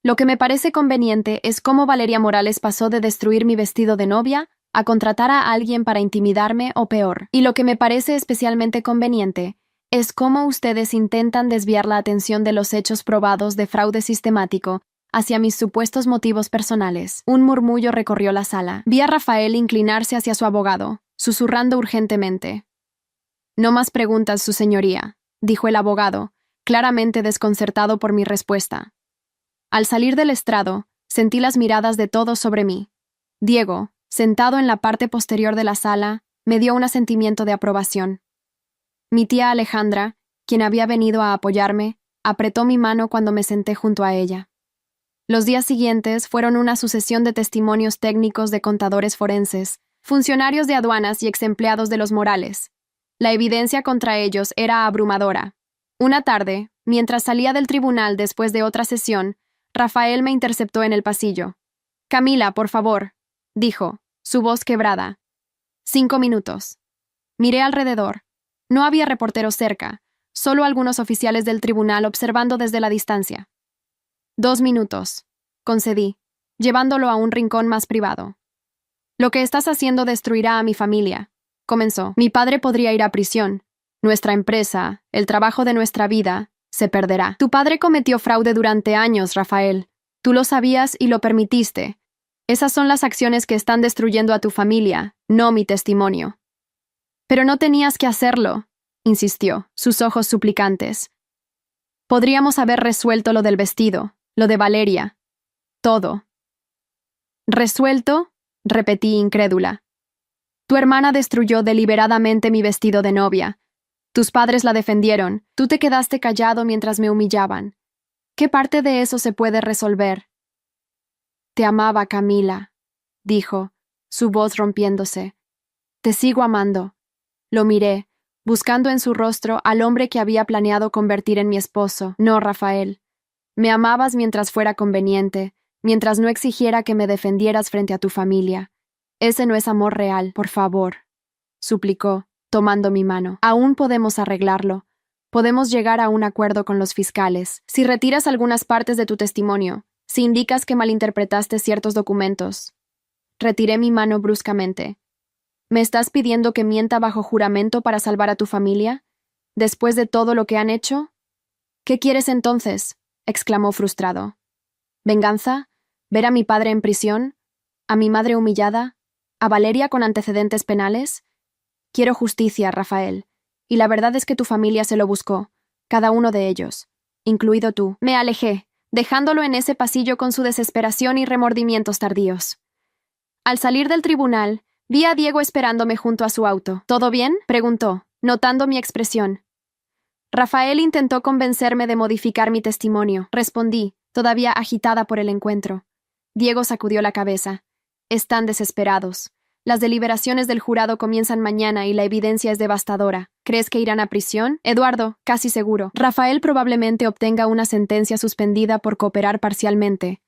Lo que me parece conveniente es cómo Valeria Morales pasó de destruir mi vestido de novia a contratar a alguien para intimidarme o peor. Y lo que me parece especialmente conveniente es cómo ustedes intentan desviar la atención de los hechos probados de fraude sistemático hacia mis supuestos motivos personales. Un murmullo recorrió la sala. Vi a Rafael inclinarse hacia su abogado, susurrando urgentemente. No más preguntas, su señoría, dijo el abogado, claramente desconcertado por mi respuesta. Al salir del estrado, sentí las miradas de todos sobre mí. Diego, sentado en la parte posterior de la sala, me dio un asentimiento de aprobación. Mi tía Alejandra, quien había venido a apoyarme, apretó mi mano cuando me senté junto a ella. Los días siguientes fueron una sucesión de testimonios técnicos de contadores forenses, funcionarios de aduanas y exempleados de los Morales. La evidencia contra ellos era abrumadora. Una tarde, mientras salía del tribunal después de otra sesión, Rafael me interceptó en el pasillo. «Camila, por favor», dijo, su voz quebrada. 5 minutos. Miré alrededor. No había reporteros cerca, solo algunos oficiales del tribunal observando desde la distancia. 2 minutos, concedí, llevándolo a un rincón más privado. «Lo que estás haciendo destruirá a mi familia», comenzó. «Mi padre podría ir a prisión. Nuestra empresa, el trabajo de nuestra vida, se perderá. Tu padre cometió fraude durante años, Rafael. Tú lo sabías y lo permitiste. Esas son las acciones que están destruyendo a tu familia, no mi testimonio». «Pero no tenías que hacerlo», insistió, sus ojos suplicantes. «Podríamos haber resuelto lo del vestido, lo de Valeria. Todo». «¿Resuelto?», repetí incrédula. «Tu hermana destruyó deliberadamente mi vestido de novia. Tus padres la defendieron, tú te quedaste callado mientras me humillaban. ¿Qué parte de eso se puede resolver?» «Te amaba, Camila», dijo, su voz rompiéndose. «Te sigo amando». Lo miré, buscando en su rostro al hombre que había planeado convertir en mi esposo. «No, Rafael. Me amabas mientras fuera conveniente, mientras no exigiera que me defendieras frente a tu familia. Ese no es amor real, por favor», suplicó, tomando mi mano. «Aún podemos arreglarlo. Podemos llegar a un acuerdo con los fiscales. Si retiras algunas partes de tu testimonio, si indicas que malinterpretaste ciertos documentos». Retiré mi mano bruscamente. «¿Me estás pidiendo que mienta bajo juramento para salvar a tu familia? ¿Después de todo lo que han hecho?» «¿Qué quieres entonces?», exclamó frustrado. «¿Venganza? ¿Ver a mi padre en prisión? ¿A mi madre humillada? ¿A Valeria con antecedentes penales? Quiero justicia, Rafael. Y la verdad es que tu familia se lo buscó, cada uno de ellos, incluido tú». Me alejé, dejándolo en ese pasillo con su desesperación y remordimientos tardíos. Al salir del tribunal, vi a Diego esperándome junto a su auto. «¿Todo bien?», preguntó, notando mi expresión. «Rafael intentó convencerme de modificar mi testimonio», respondí, todavía agitada por el encuentro. Diego sacudió la cabeza. «Están desesperados. Las deliberaciones del jurado comienzan mañana y la evidencia es devastadora. ¿Crees que irán a prisión?» «Eduardo, casi seguro. Rafael probablemente obtenga una sentencia suspendida por cooperar parcialmente.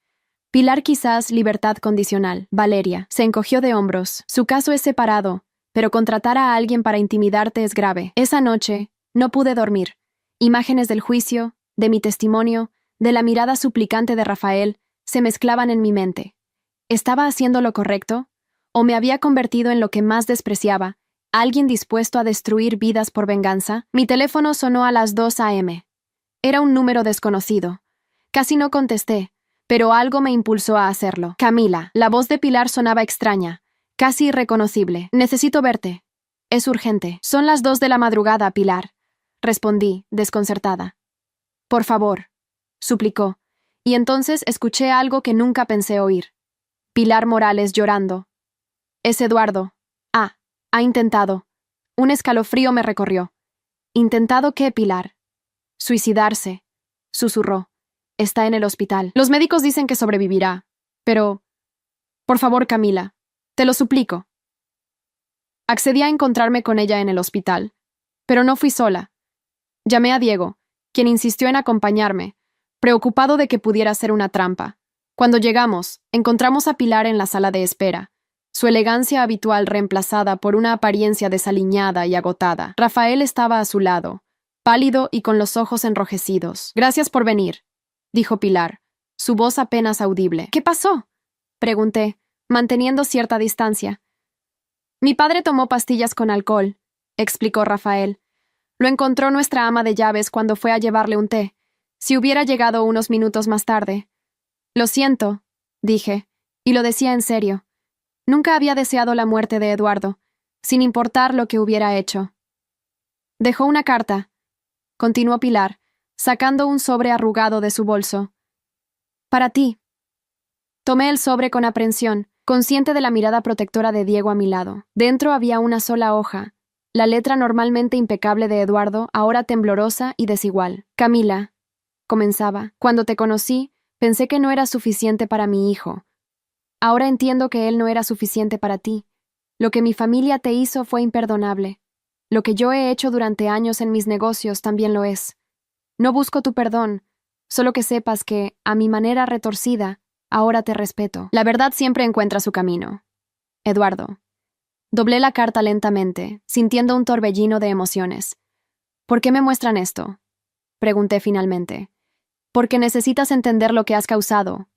Pilar quizás libertad condicional». Valeria se encogió de hombros. «Su caso es separado, pero contratar a alguien para intimidarte es grave». Esa noche no pude dormir. Imágenes del juicio, de mi testimonio, de la mirada suplicante de Rafael, se mezclaban en mi mente. ¿Estaba haciendo lo correcto? ¿O me había convertido en lo que más despreciaba, alguien dispuesto a destruir vidas por venganza? Mi teléfono sonó a las 2 a.m. Era un número desconocido. Casi no contesté, pero algo me impulsó a hacerlo. «Camila». La voz de Pilar sonaba extraña, casi irreconocible. «Necesito verte. Es urgente». «Son las 2 de la madrugada, Pilar», respondí, desconcertada. «Por favor», suplicó, y entonces escuché algo que nunca pensé oír. Pilar Morales llorando. «Es Eduardo. Ha intentado». Un escalofrío me recorrió. «¿Intentado qué, Pilar?» «Suicidarse», susurró. «Está en el hospital. Los médicos dicen que sobrevivirá. Pero... por favor, Camila, te lo suplico». Accedí a encontrarme con ella en el hospital, pero no fui sola. Llamé a Diego, quien insistió en acompañarme, preocupado de que pudiera ser una trampa. Cuando llegamos, encontramos a Pilar en la sala de espera, su elegancia habitual reemplazada por una apariencia desaliñada y agotada. Rafael estaba a su lado, pálido y con los ojos enrojecidos. «Gracias por venir», dijo Pilar, su voz apenas audible. «¿Qué pasó?», pregunté, manteniendo cierta distancia. «Mi padre tomó pastillas con alcohol», explicó Rafael. «Lo encontró nuestra ama de llaves cuando fue a llevarle un té. Si hubiera llegado unos minutos más tarde». «Lo siento», dije, y lo decía en serio. Nunca había deseado la muerte de Eduardo, sin importar lo que hubiera hecho. Dejó una carta, continuó Pilar, sacando un sobre arrugado de su bolso. Para ti. Tomé el sobre con aprensión, consciente de la mirada protectora de Diego a mi lado. Dentro había una sola hoja, la letra normalmente impecable de Eduardo, ahora temblorosa y desigual. Camila, comenzaba, cuando te conocí, pensé que no era suficiente para mi hijo. Ahora entiendo que él no era suficiente para ti. Lo que mi familia te hizo fue imperdonable. Lo que yo he hecho durante años en mis negocios también lo es. No busco tu perdón, solo que sepas que, a mi manera retorcida, ahora te respeto. La verdad siempre encuentra su camino. Eduardo. Doblé la carta lentamente, sintiendo un torbellino de emociones. ¿Por qué me muestran esto? Pregunté finalmente. Porque necesitas entender lo que has causado,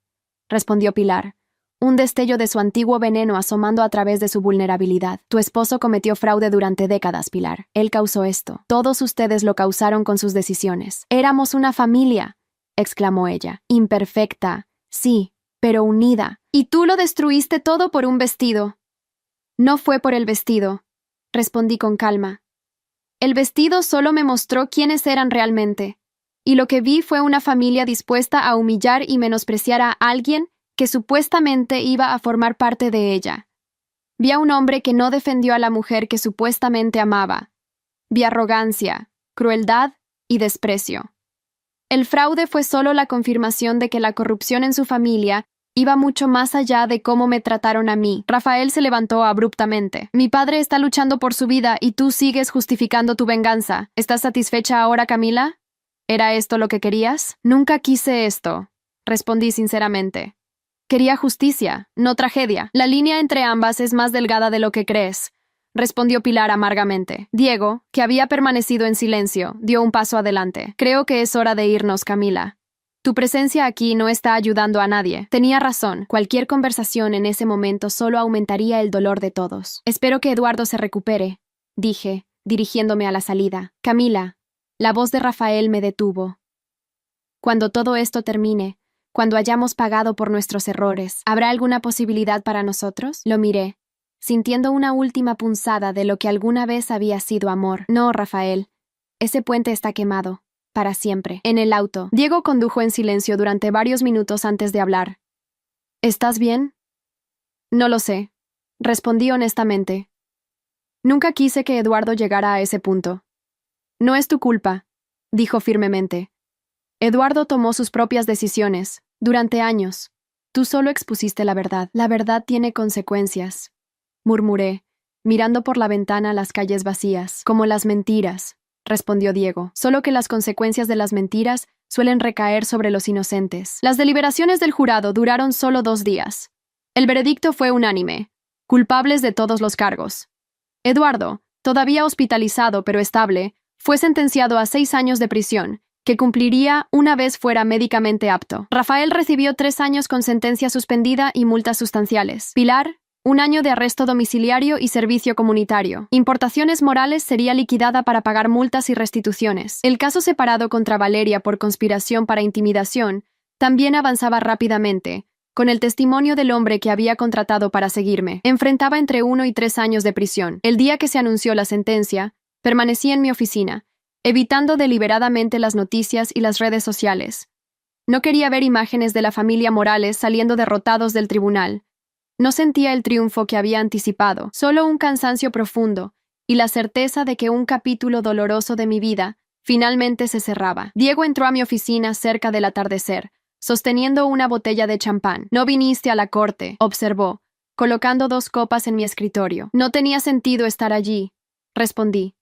respondió Pilar, un destello de su antiguo veneno asomando a través de su vulnerabilidad. Tu esposo cometió fraude durante décadas, Pilar. Él causó esto. Todos ustedes lo causaron con sus decisiones. Éramos una familia, exclamó ella. Imperfecta, sí, pero unida. Y tú lo destruiste todo por un vestido. No fue por el vestido, respondí con calma. El vestido solo me mostró quiénes eran realmente, y lo que vi fue una familia dispuesta a humillar y menospreciar a alguien que supuestamente iba a formar parte de ella. Vi a un hombre que no defendió a la mujer que supuestamente amaba. Vi arrogancia, crueldad y desprecio. El fraude fue solo la confirmación de que la corrupción en su familia iba mucho más allá de cómo me trataron a mí. Rafael se levantó abruptamente. Mi padre está luchando por su vida y tú sigues justificando tu venganza. ¿Estás satisfecha ahora, Camila? ¿Era esto lo que querías? Nunca quise esto, respondí sinceramente. Quería justicia, no tragedia. La línea entre ambas es más delgada de lo que crees, respondió Pilar amargamente. Diego, que había permanecido en silencio, dio un paso adelante. Creo que es hora de irnos, Camila. Tu presencia aquí no está ayudando a nadie. Tenía razón. Cualquier conversación en ese momento solo aumentaría el dolor de todos. Espero que Eduardo se recupere, dije, dirigiéndome a la salida. Camila. La voz de Rafael me detuvo. Cuando todo esto termine, cuando hayamos pagado por nuestros errores, ¿habrá alguna posibilidad para nosotros? Lo miré, sintiendo una última punzada de lo que alguna vez había sido amor. No, Rafael. Ese puente está quemado. Para siempre. En el auto, Diego condujo en silencio durante varios minutos antes de hablar. ¿Estás bien? No lo sé, respondí honestamente. Nunca quise que Eduardo llegara a ese punto. No es tu culpa, dijo firmemente. Eduardo tomó sus propias decisiones, durante años. Tú solo expusiste la verdad. La verdad tiene consecuencias, murmuré, mirando por la ventana las calles vacías, como las mentiras, respondió Diego, solo que las consecuencias de las mentiras suelen recaer sobre los inocentes. Las deliberaciones del jurado duraron solo 2 días. El veredicto fue unánime, culpables de todos los cargos. Eduardo, todavía hospitalizado pero estable, fue sentenciado a 6 años de prisión, que cumpliría una vez fuera médicamente apto. Rafael recibió 3 años con sentencia suspendida y multas sustanciales. Pilar, 1 año de arresto domiciliario y servicio comunitario. Importaciones Morales sería liquidada para pagar multas y restituciones. El caso separado contra Valeria por conspiración para intimidación también avanzaba rápidamente, con el testimonio del hombre que había contratado para seguirme. Enfrentaba entre 1 y 3 años de prisión. El día que se anunció la sentencia, permanecí en mi oficina, evitando deliberadamente las noticias y las redes sociales. No quería ver imágenes de la familia Morales saliendo derrotados del tribunal. No sentía el triunfo que había anticipado, solo un cansancio profundo y la certeza de que un capítulo doloroso de mi vida finalmente se cerraba. Diego entró a mi oficina cerca del atardecer, sosteniendo una botella de champán. No viniste a la corte, observó, colocando 2 copas en mi escritorio. No tenía sentido estar allí, respondí.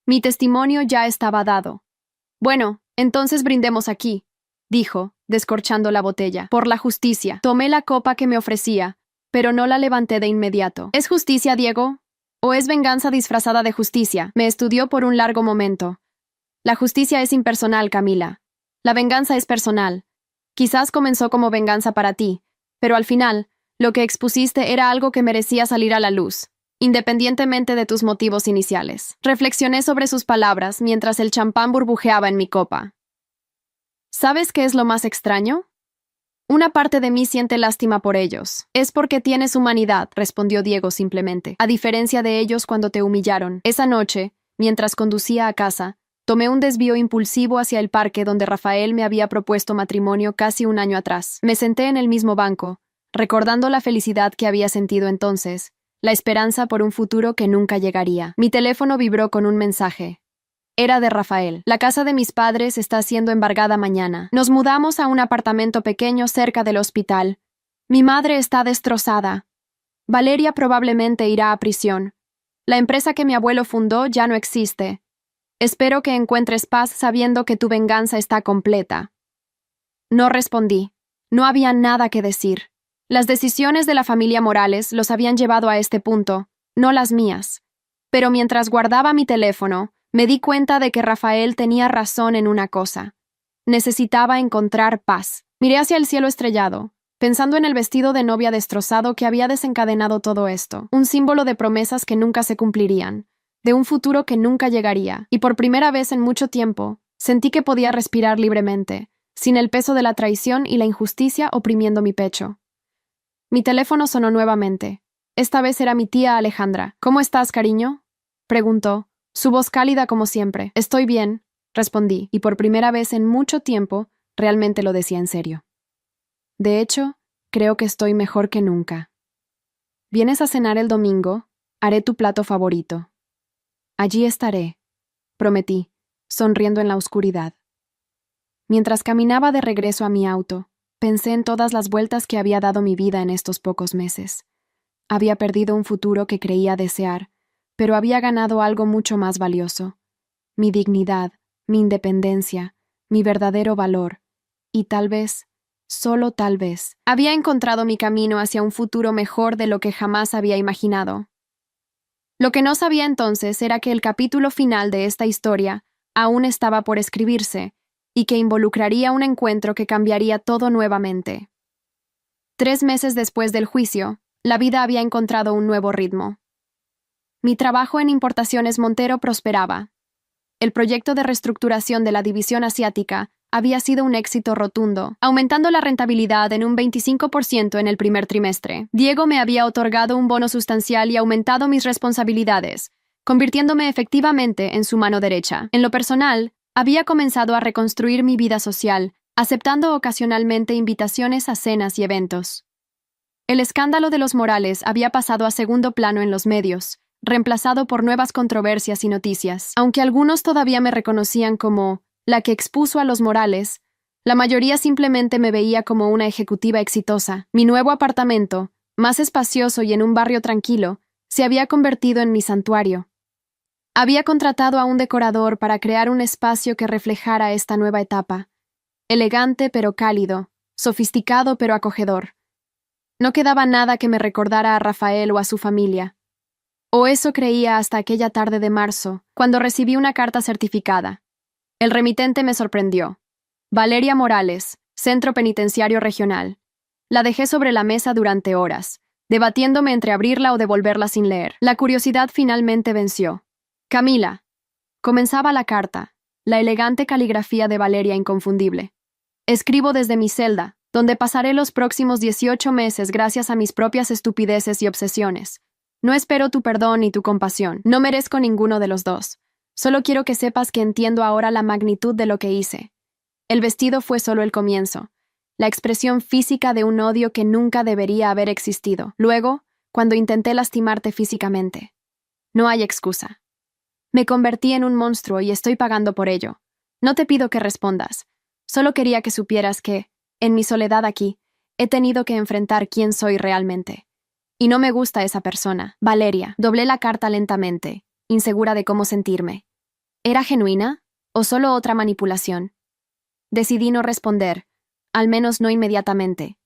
Mi testimonio ya estaba dado. Bueno, entonces brindemos aquí, dijo, descorchando la botella. Por la justicia. Tomé la copa que me ofrecía, pero no la levanté de inmediato. ¿Es justicia, Diego? ¿O es venganza disfrazada de justicia? Me estudió por un largo momento. La justicia es impersonal, Camila. La venganza es personal. Quizás comenzó como venganza para ti, pero al final, lo que expusiste era algo que merecía salir a la luz, independientemente de tus motivos iniciales. Reflexioné sobre sus palabras mientras el champán burbujeaba en mi copa. ¿Sabes qué es lo más extraño? Una parte de mí siente lástima por ellos. Es porque tienes humanidad, respondió Diego simplemente. A diferencia de ellos cuando te humillaron. Esa noche, mientras conducía a casa, tomé un desvío impulsivo hacia el parque donde Rafael me había propuesto matrimonio casi un año atrás. Me senté en el mismo banco, recordando la felicidad que había sentido entonces, la esperanza por un futuro que nunca llegaría. Mi teléfono vibró con un mensaje. Era de Rafael. La casa de mis padres está siendo embargada mañana. Nos mudamos a un apartamento pequeño cerca del hospital. Mi madre está destrozada. Valeria probablemente irá a prisión. La empresa que mi abuelo fundó ya no existe. Espero que encuentres paz sabiendo que tu venganza está completa. No respondí. No había nada que decir. Las decisiones de la familia Morales los habían llevado a este punto, no las mías. Pero mientras guardaba mi teléfono, me di cuenta de que Rafael tenía razón en una cosa. Necesitaba encontrar paz. Miré hacia el cielo estrellado, pensando en el vestido de novia destrozado que había desencadenado todo esto, un símbolo de promesas que nunca se cumplirían, de un futuro que nunca llegaría, y por primera vez en mucho tiempo, sentí que podía respirar libremente, sin el peso de la traición y la injusticia oprimiendo mi pecho. Mi teléfono sonó nuevamente. Esta vez era mi tía Alejandra. ¿Cómo estás, cariño?, preguntó, su voz cálida como siempre. Estoy bien, respondí, y por primera vez en mucho tiempo, realmente lo decía en serio. De hecho, creo que estoy mejor que nunca. ¿Vienes a cenar el domingo? Haré tu plato favorito. Allí estaré, prometí, sonriendo en la oscuridad. Mientras caminaba de regreso a mi auto, pensé en todas las vueltas que había dado mi vida en estos pocos meses. Había perdido un futuro que creía desear, pero había ganado algo mucho más valioso. Mi dignidad, mi independencia, mi verdadero valor, y tal vez, solo tal vez, había encontrado mi camino hacia un futuro mejor de lo que jamás había imaginado. Lo que no sabía entonces era que el capítulo final de esta historia aún estaba por escribirse, y que involucraría un encuentro que cambiaría todo nuevamente. 3 meses después del juicio, la vida había encontrado un nuevo ritmo. Mi trabajo en Importaciones Montero prosperaba. El proyecto de reestructuración de la división asiática había sido un éxito rotundo, aumentando la rentabilidad en un 25% en el primer trimestre. Diego me había otorgado un bono sustancial y aumentado mis responsabilidades, convirtiéndome efectivamente en su mano derecha. En lo personal, había comenzado a reconstruir mi vida social, aceptando ocasionalmente invitaciones a cenas y eventos. El escándalo de los Morales había pasado a segundo plano en los medios, reemplazado por nuevas controversias y noticias. Aunque algunos todavía me reconocían como la que expuso a los Morales, la mayoría simplemente me veía como una ejecutiva exitosa. Mi nuevo apartamento, más espacioso y en un barrio tranquilo, se había convertido en mi santuario. Había contratado a un decorador para crear un espacio que reflejara esta nueva etapa. Elegante pero cálido, sofisticado pero acogedor. No quedaba nada que me recordara a Rafael o a su familia. O eso creía hasta aquella tarde de marzo, cuando recibí una carta certificada. El remitente me sorprendió. Valeria Morales, Centro Penitenciario Regional. La dejé sobre la mesa durante horas, debatiéndome entre abrirla o devolverla sin leer. La curiosidad finalmente venció. Camila. Comenzaba la carta, la elegante caligrafía de Valeria inconfundible. Escribo desde mi celda, donde pasaré los próximos 18 meses gracias a mis propias estupideces y obsesiones. No espero tu perdón ni tu compasión. No merezco ninguno de los dos. Solo quiero que sepas que entiendo ahora la magnitud de lo que hice. El vestido fue solo el comienzo, la expresión física de un odio que nunca debería haber existido. Luego, cuando intenté lastimarte físicamente. No hay excusa. Me convertí en un monstruo y estoy pagando por ello. No te pido que respondas. Solo quería que supieras que, en mi soledad aquí, he tenido que enfrentar quién soy realmente. Y no me gusta esa persona. Valeria. Doblé la carta lentamente, insegura de cómo sentirme. ¿Era genuina? ¿O solo otra manipulación? Decidí no responder, al menos no inmediatamente.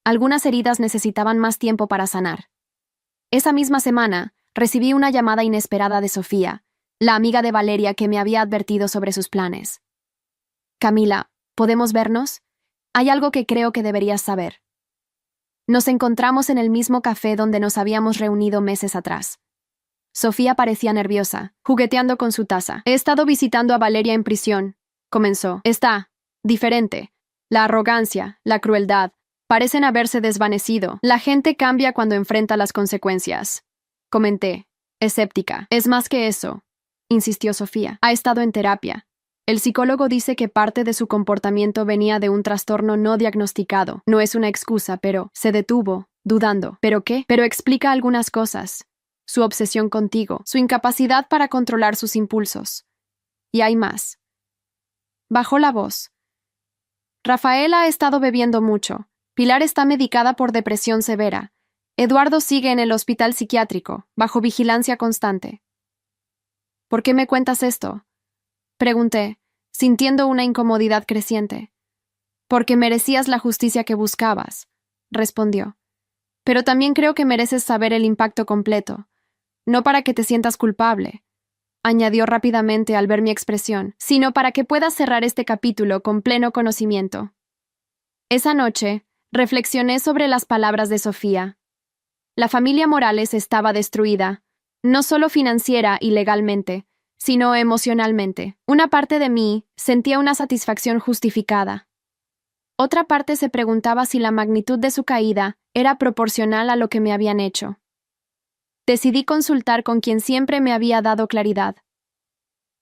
Algunas heridas necesitaban más tiempo para sanar. Esa misma semana, recibí una llamada inesperada de Sofía, la amiga de Valeria que me había advertido sobre sus planes. Camila, ¿podemos vernos? Hay algo que creo que deberías saber. Nos encontramos en el mismo café donde nos habíamos reunido meses atrás. Sofía parecía nerviosa, jugueteando con su taza. He estado visitando a Valeria en prisión, comenzó. Está diferente. La arrogancia, la crueldad, parecen haberse desvanecido. La gente cambia cuando enfrenta las consecuencias. Comenté, escéptica. Es más que eso. insistió Sofía. Ha estado en terapia. El psicólogo dice que parte de su comportamiento venía de un trastorno no diagnosticado. No es una excusa, pero se detuvo, dudando. ¿Pero qué? Pero explica algunas cosas. Su obsesión contigo, su incapacidad para controlar sus impulsos. Y hay más. Bajó la voz. Rafael ha estado bebiendo mucho. Pilar está medicada por depresión severa. Eduardo sigue en el hospital psiquiátrico, bajo vigilancia constante. ¿Por qué me cuentas esto? Pregunté, sintiendo una incomodidad creciente. Porque merecías la justicia que buscabas, respondió. Pero también creo que mereces saber el impacto completo, no para que te sientas culpable, añadió rápidamente al ver mi expresión, sino para que puedas cerrar este capítulo con pleno conocimiento. Esa noche, reflexioné sobre las palabras de Sofía. La familia Morales estaba destruida, no solo financiera y legalmente, sino emocionalmente. Una parte de mí sentía una satisfacción justificada. Otra parte se preguntaba si la magnitud de su caída era proporcional a lo que me habían hecho. Decidí consultar con quien siempre me había dado claridad.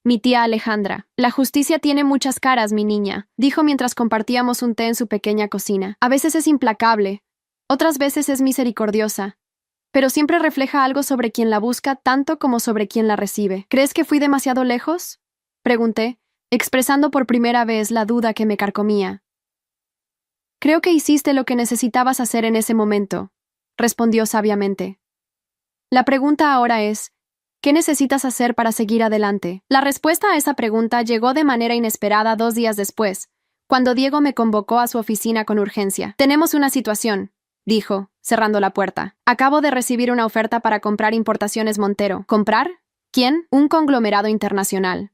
Mi tía Alejandra. La justicia tiene muchas caras, mi niña, dijo mientras compartíamos un té en su pequeña cocina. A veces es implacable, otras veces es misericordiosa, pero siempre refleja algo sobre quien la busca tanto como sobre quien la recibe. ¿Crees que fui demasiado lejos? Pregunté, expresando por primera vez la duda que me carcomía. Creo que hiciste lo que necesitabas hacer en ese momento, respondió sabiamente. La pregunta ahora es, ¿qué necesitas hacer para seguir adelante? La respuesta a esa pregunta llegó de manera inesperada 2 días después, cuando Diego me convocó a su oficina con urgencia. Tenemos una situación, dijo, cerrando la puerta. Acabo de recibir una oferta para comprar Importaciones Montero. ¿Comprar? ¿Quién? Un conglomerado internacional.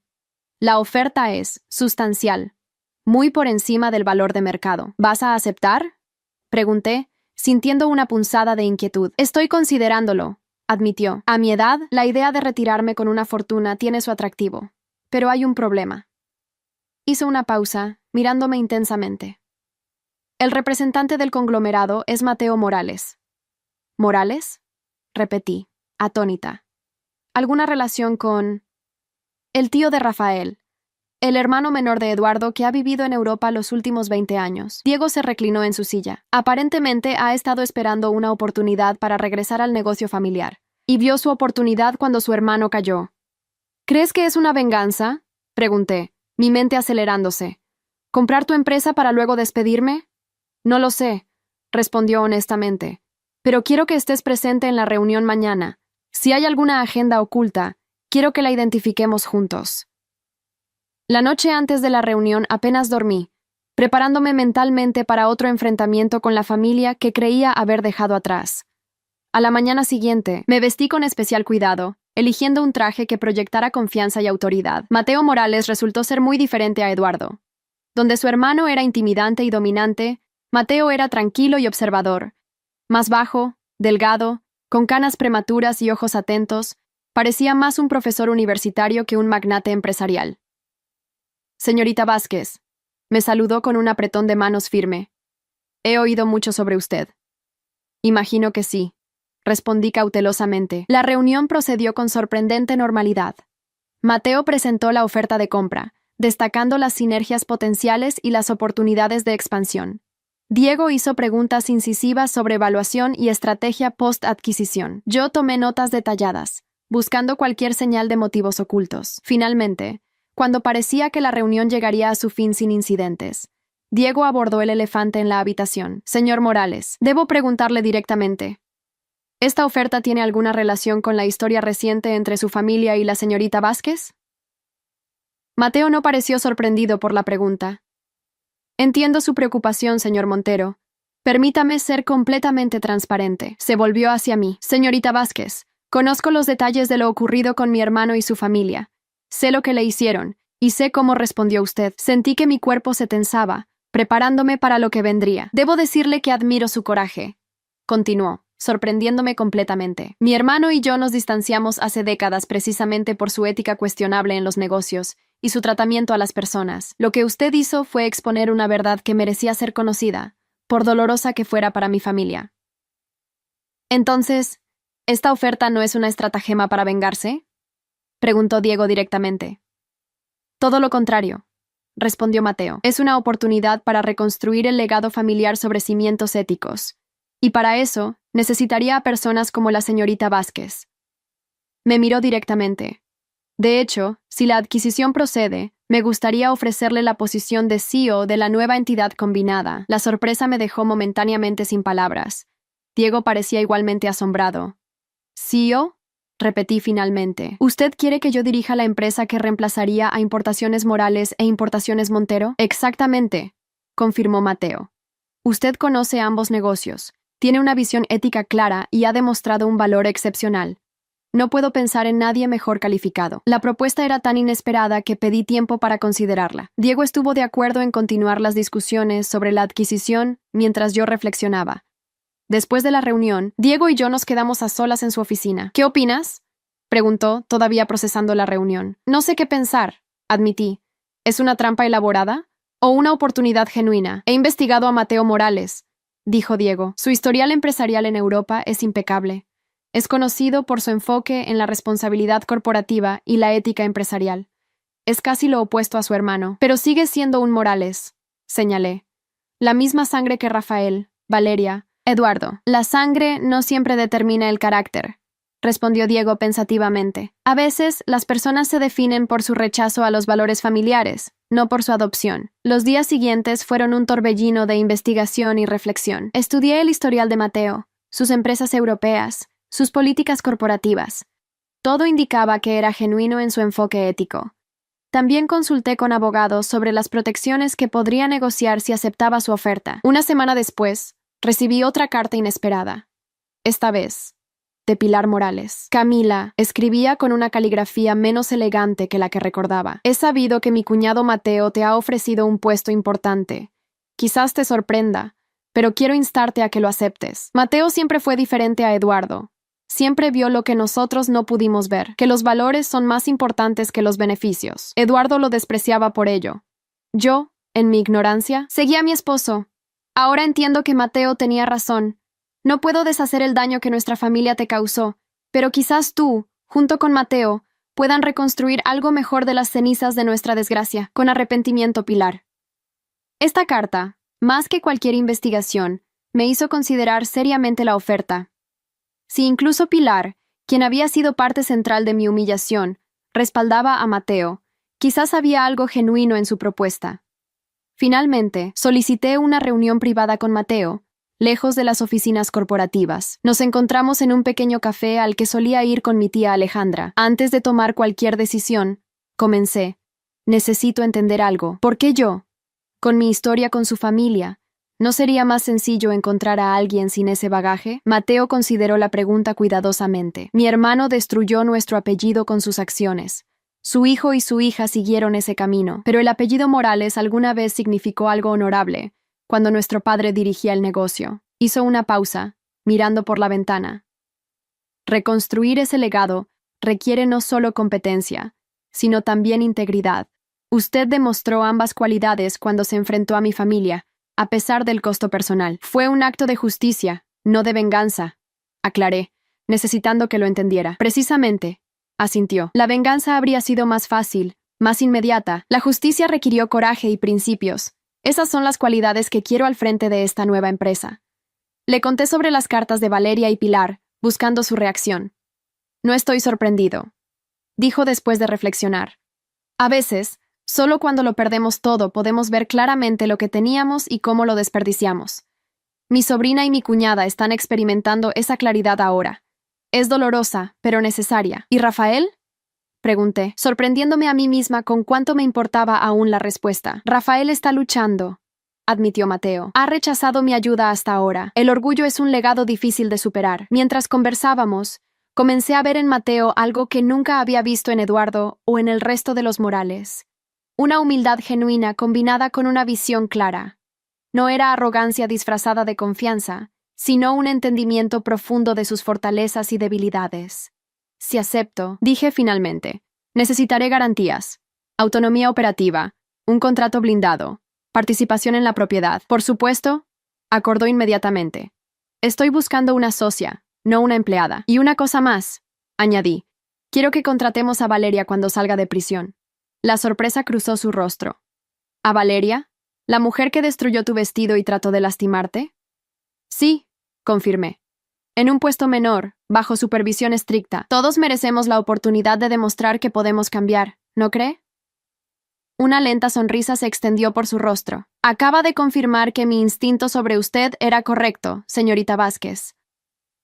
La oferta es sustancial, muy por encima del valor de mercado. ¿Vas a aceptar? Pregunté, sintiendo una punzada de inquietud. Estoy considerándolo, admitió. A mi edad, la idea de retirarme con una fortuna tiene su atractivo. Pero hay un problema. Hizo una pausa, mirándome intensamente. El representante del conglomerado es Mateo Morales. ¿Morales? Repetí, atónita. ¿Alguna relación con...? El tío de Rafael, el hermano menor de Eduardo que ha vivido en Europa los últimos 20 años. Diego se reclinó en su silla. Aparentemente ha estado esperando una oportunidad para regresar al negocio familiar, y vio su oportunidad cuando su hermano cayó. ¿Crees que es una venganza? Pregunté, mi mente acelerándose. ¿Comprar tu empresa para luego despedirme? No lo sé, respondió honestamente. Pero quiero que estés presente en la reunión mañana. Si hay alguna agenda oculta, quiero que la identifiquemos juntos. La noche antes de la reunión apenas dormí, preparándome mentalmente para otro enfrentamiento con la familia que creía haber dejado atrás. A la mañana siguiente, me vestí con especial cuidado, eligiendo un traje que proyectara confianza y autoridad. Mateo Morales resultó ser muy diferente a Eduardo. Donde su hermano era intimidante y dominante, Mateo era tranquilo y observador. Más bajo, delgado, con canas prematuras y ojos atentos, parecía más un profesor universitario que un magnate empresarial. Señorita Vázquez, me saludó con un apretón de manos firme. He oído mucho sobre usted. Imagino que sí, respondí cautelosamente. La reunión procedió con sorprendente normalidad. Mateo presentó la oferta de compra, destacando las sinergias potenciales y las oportunidades de expansión. Diego hizo preguntas incisivas sobre evaluación y estrategia post-adquisición. Yo tomé notas detalladas, buscando cualquier señal de motivos ocultos. Finalmente, cuando parecía que la reunión llegaría a su fin sin incidentes, Diego abordó el elefante en la habitación. Señor Morales, debo preguntarle directamente. ¿Esta oferta tiene alguna relación con la historia reciente entre su familia y la señorita Vázquez? Mateo no pareció sorprendido por la pregunta. Entiendo su preocupación, señor Montero. Permítame ser completamente transparente. Se volvió hacia mí. Señorita Vázquez, conozco los detalles de lo ocurrido con mi hermano y su familia. Sé lo que le hicieron, y sé cómo respondió usted. Sentí que mi cuerpo se tensaba, preparándome para lo que vendría. Debo decirle que admiro su coraje. Continuó, sorprendiéndome completamente. Mi hermano y yo nos distanciamos hace décadas precisamente por su ética cuestionable en los negocios y su tratamiento a las personas. Lo que usted hizo fue exponer una verdad que merecía ser conocida, por dolorosa que fuera para mi familia. Entonces, ¿esta oferta no es una estratagema para vengarse? Preguntó Diego directamente. Todo lo contrario, respondió Mateo. Es una oportunidad para reconstruir el legado familiar sobre cimientos éticos. Y para eso, necesitaría a personas como la señorita Vázquez. Me miró directamente. De hecho, si la adquisición procede, me gustaría ofrecerle la posición de CEO de la nueva entidad combinada. La sorpresa me dejó momentáneamente sin palabras. Diego parecía igualmente asombrado. ¿CEO? Repetí finalmente. ¿Usted quiere que yo dirija la empresa que reemplazaría a Importaciones Morales e Importaciones Montero? Exactamente, confirmó Mateo. Usted conoce ambos negocios, tiene una visión ética clara y ha demostrado un valor excepcional. No puedo pensar en nadie mejor calificado. La propuesta era tan inesperada que pedí tiempo para considerarla. Diego estuvo de acuerdo en continuar las discusiones sobre la adquisición mientras yo reflexionaba. Después de la reunión, Diego y yo nos quedamos a solas en su oficina. ¿Qué opinas?, preguntó, todavía procesando la reunión. No sé qué pensar, admití. ¿Es una trampa elaborada? ¿O una oportunidad genuina? He investigado a Mateo Morales, dijo Diego. Su historial empresarial en Europa es impecable. Es conocido por su enfoque en la responsabilidad corporativa y la ética empresarial. Es casi lo opuesto a su hermano, pero sigue siendo un Morales, señalé. La misma sangre que Rafael, Valeria, Eduardo. La sangre no siempre determina el carácter, respondió Diego pensativamente. A veces, las personas se definen por su rechazo a los valores familiares, no por su adopción. Los días siguientes fueron un torbellino de investigación y reflexión. Estudié el historial de Mateo, sus empresas europeas, sus políticas corporativas. Todo indicaba que era genuino en su enfoque ético. También consulté con abogados sobre las protecciones que podría negociar si aceptaba su oferta. Una semana después, recibí otra carta inesperada. Esta vez, de Pilar Morales. Camila, escribía con una caligrafía menos elegante que la que recordaba. He sabido que mi cuñado Mateo te ha ofrecido un puesto importante. Quizás te sorprenda, pero quiero instarte a que lo aceptes. Mateo siempre fue diferente a Eduardo. Siempre vio lo que nosotros no pudimos ver, que los valores son más importantes que los beneficios. Eduardo lo despreciaba por ello. Yo, en mi ignorancia, seguí a mi esposo. Ahora entiendo que Mateo tenía razón. No puedo deshacer el daño que nuestra familia te causó, pero quizás tú, junto con Mateo, puedan reconstruir algo mejor de las cenizas de nuestra desgracia. Con arrepentimiento, Pilar. Esta carta, más que cualquier investigación, me hizo considerar seriamente la oferta. Si incluso Pilar, quien había sido parte central de mi humillación, respaldaba a Mateo, quizás había algo genuino en su propuesta. Finalmente, solicité una reunión privada con Mateo, lejos de las oficinas corporativas. Nos encontramos en un pequeño café al que solía ir con mi tía Alejandra. Antes de tomar cualquier decisión, comencé. Necesito entender algo. ¿Por qué yo? Con mi historia con su familia, ¿no sería más sencillo encontrar a alguien sin ese bagaje? Mateo consideró la pregunta cuidadosamente. Mi hermano destruyó nuestro apellido con sus acciones. Su hijo y su hija siguieron ese camino, pero el apellido Morales alguna vez significó algo honorable, cuando nuestro padre dirigía el negocio. Hizo una pausa, mirando por la ventana. Reconstruir ese legado requiere no solo competencia, sino también integridad. Usted demostró ambas cualidades cuando se enfrentó a mi familia, a pesar del costo personal. Fue un acto de justicia, no de venganza, aclaré, necesitando que lo entendiera. Precisamente, asintió. La venganza habría sido más fácil, más inmediata. La justicia requirió coraje y principios. Esas son las cualidades que quiero al frente de esta nueva empresa. Le conté sobre las cartas de Valeria y Pilar, buscando su reacción. No estoy sorprendido, dijo después de reflexionar. A veces, solo cuando lo perdemos todo podemos ver claramente lo que teníamos y cómo lo desperdiciamos. Mi sobrina y mi cuñada están experimentando esa claridad ahora. Es dolorosa, pero necesaria. ¿Y Rafael?, pregunté, sorprendiéndome a mí misma con cuánto me importaba aún la respuesta. Rafael está luchando, admitió Mateo. Ha rechazado mi ayuda hasta ahora. El orgullo es un legado difícil de superar. Mientras conversábamos, comencé a ver en Mateo algo que nunca había visto en Eduardo o en el resto de los Morales. Una humildad genuina combinada con una visión clara. No era arrogancia disfrazada de confianza, sino un entendimiento profundo de sus fortalezas y debilidades. Si acepto, dije finalmente, necesitaré garantías, autonomía operativa, un contrato blindado, participación en la propiedad. Por supuesto, acordó inmediatamente. Estoy buscando una socia, no una empleada. Y una cosa más, añadí. Quiero que contratemos a Valeria cuando salga de prisión. La sorpresa cruzó su rostro. ¿A Valeria? ¿La mujer que destruyó tu vestido y trató de lastimarte? Sí, confirmé. En un puesto menor, bajo supervisión estricta. Todos merecemos la oportunidad de demostrar que podemos cambiar, ¿no cree? Una lenta sonrisa se extendió por su rostro. Acaba de confirmar que mi instinto sobre usted era correcto, señorita Vázquez.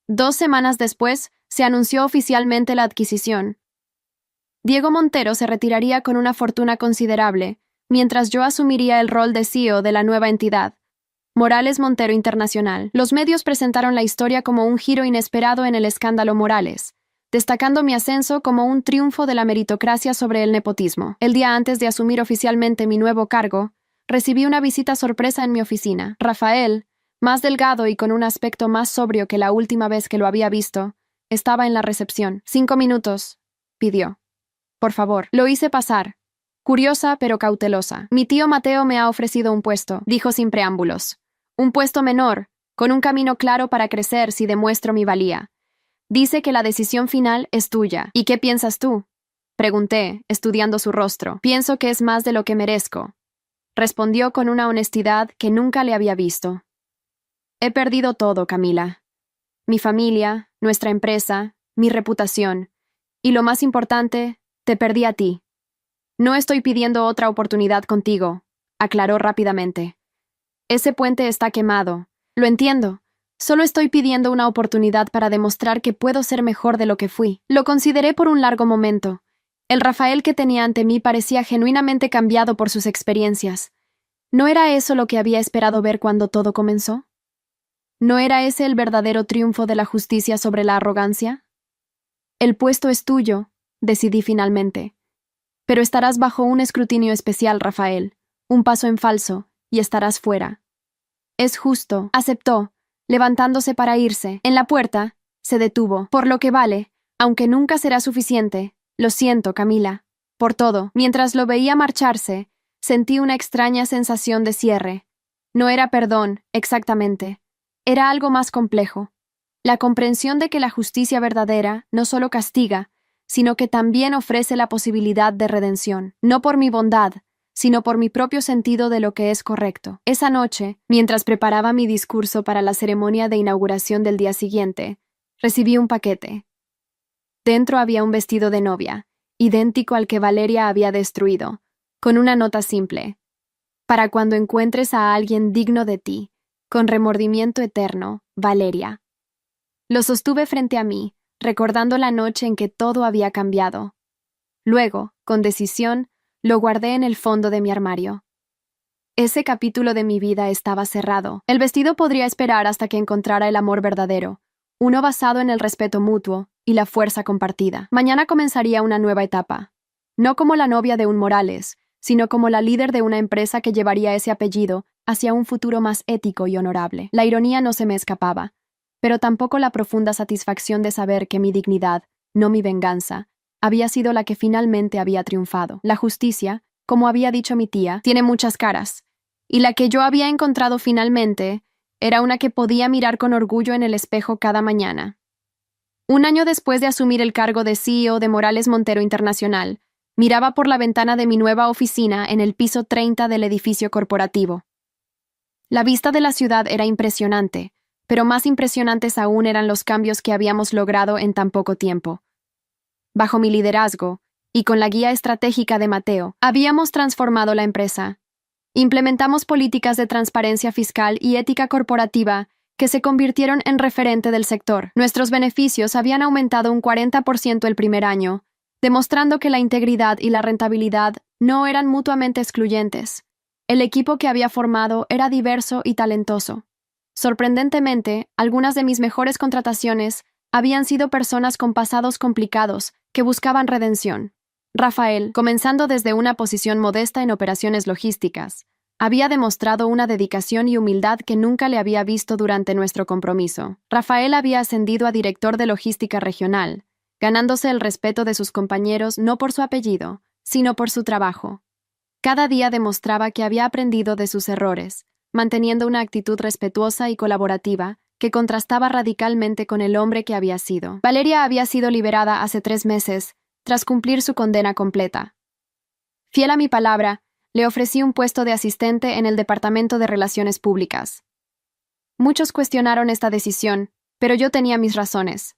2 semanas después, se anunció oficialmente la adquisición. Diego Montero se retiraría con una fortuna considerable, mientras yo asumiría el rol de CEO de la nueva entidad, Morales Montero Internacional. Los medios presentaron la historia como un giro inesperado en el escándalo Morales, destacando mi ascenso como un triunfo de la meritocracia sobre el nepotismo. El día antes de asumir oficialmente mi nuevo cargo, recibí una visita sorpresa en mi oficina. Rafael, más delgado y con un aspecto más sobrio que la última vez que lo había visto, estaba en la recepción. 5 minutos, pidió. Por favor. Lo hice pasar, curiosa pero cautelosa. Mi tío Mateo me ha ofrecido un puesto, dijo sin preámbulos. Un puesto menor, con un camino claro para crecer si demuestro mi valía. Dice que la decisión final es tuya. ¿Y qué piensas tú? Pregunté, estudiando su rostro. Pienso que es más de lo que merezco. Respondió con una honestidad que nunca le había visto. He perdido todo, Camila. Mi familia, nuestra empresa, mi reputación. Y lo más importante, te perdí a ti. No estoy pidiendo otra oportunidad contigo, aclaró rápidamente. Ese puente está quemado. Lo entiendo. Solo estoy pidiendo una oportunidad para demostrar que puedo ser mejor de lo que fui. Lo consideré por un largo momento. El Rafael que tenía ante mí parecía genuinamente cambiado por sus experiencias. ¿No era eso lo que había esperado ver cuando todo comenzó? ¿No era ese el verdadero triunfo de la justicia sobre la arrogancia? El puesto es tuyo, decidí finalmente. Pero estarás bajo un escrutinio especial, Rafael. Un paso en falso, y estarás fuera. Es justo, aceptó, levantándose para irse. En la puerta, se detuvo. Por lo que vale, aunque nunca será suficiente, lo siento, Camila, por todo. Mientras lo veía marcharse, sentí una extraña sensación de cierre. No era perdón, exactamente. Era algo más complejo. La comprensión de que la justicia verdadera no solo castiga, sino que también ofrece la posibilidad de redención, no por mi bondad, sino por mi propio sentido de lo que es correcto. Esa noche, mientras preparaba mi discurso para la ceremonia de inauguración del día siguiente, recibí un paquete. Dentro había un vestido de novia, idéntico al que Valeria había destruido, con una nota simple. Para cuando encuentres a alguien digno de ti, con remordimiento eterno, Valeria. Lo sostuve frente a mí, recordando la noche en que todo había cambiado. Luego, con decisión, lo guardé en el fondo de mi armario. Ese capítulo de mi vida estaba cerrado. El vestido podría esperar hasta que encontrara el amor verdadero, uno basado en el respeto mutuo y la fuerza compartida. Mañana comenzaría una nueva etapa. No como la novia de un Morales, sino como la líder de una empresa que llevaría ese apellido hacia un futuro más ético y honorable. La ironía no se me escapaba, pero tampoco la profunda satisfacción de saber que mi dignidad, no mi venganza, había sido la que finalmente había triunfado. La justicia, como había dicho mi tía, tiene muchas caras, y la que yo había encontrado finalmente era una que podía mirar con orgullo en el espejo cada mañana. 1 año después de asumir el cargo de CEO de Morales Montero Internacional, miraba por la ventana de mi nueva oficina en el piso 30 del edificio corporativo. La vista de la ciudad era impresionante, pero más impresionantes aún eran los cambios que habíamos logrado en tan poco tiempo. Bajo mi liderazgo, y con la guía estratégica de Mateo, habíamos transformado la empresa. Implementamos políticas de transparencia fiscal y ética corporativa que se convirtieron en referente del sector. Nuestros beneficios habían aumentado un 40% el primer año, demostrando que la integridad y la rentabilidad no eran mutuamente excluyentes. El equipo que había formado era diverso y talentoso. Sorprendentemente, algunas de mis mejores contrataciones habían sido personas con pasados complicados que buscaban redención. Rafael, comenzando desde una posición modesta en operaciones logísticas, había demostrado una dedicación y humildad que nunca le había visto durante nuestro compromiso. Rafael había ascendido a director de logística regional, ganándose el respeto de sus compañeros no por su apellido, sino por su trabajo. Cada día demostraba que había aprendido de sus errores, manteniendo una actitud respetuosa y colaborativa que contrastaba radicalmente con el hombre que había sido. Valeria había sido liberada hace 3 meses, tras cumplir su condena completa. Fiel a mi palabra, le ofrecí un puesto de asistente en el Departamento de Relaciones Públicas. Muchos cuestionaron esta decisión, pero yo tenía mis razones.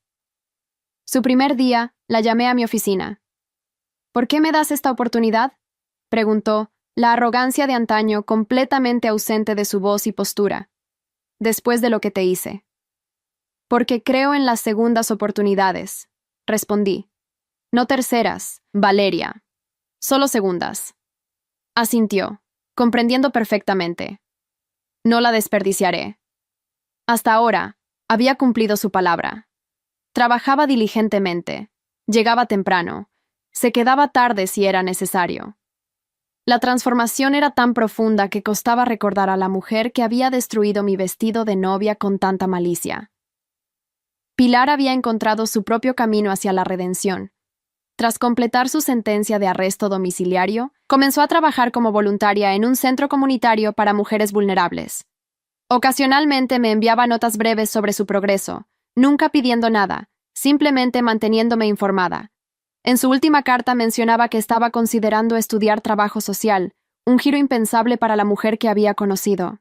Su primer día, la llamé a mi oficina. ¿Por qué me das esta oportunidad?, preguntó, la arrogancia de antaño completamente ausente de su voz y postura. Después de lo que te hice. Porque creo en las segundas oportunidades, respondí. No terceras, Valeria. Solo segundas. Asintió, comprendiendo perfectamente. No la desperdiciaré. Hasta ahora, había cumplido su palabra. Trabajaba diligentemente, llegaba temprano, se quedaba tarde si era necesario. La transformación era tan profunda que costaba recordar a la mujer que había destruido mi vestido de novia con tanta malicia. Pilar había encontrado su propio camino hacia la redención. Tras completar su sentencia de arresto domiciliario, comenzó a trabajar como voluntaria en un centro comunitario para mujeres vulnerables. Ocasionalmente me enviaba notas breves sobre su progreso, nunca pidiendo nada, simplemente manteniéndome informada. En su última carta mencionaba que estaba considerando estudiar trabajo social, un giro impensable para la mujer que había conocido.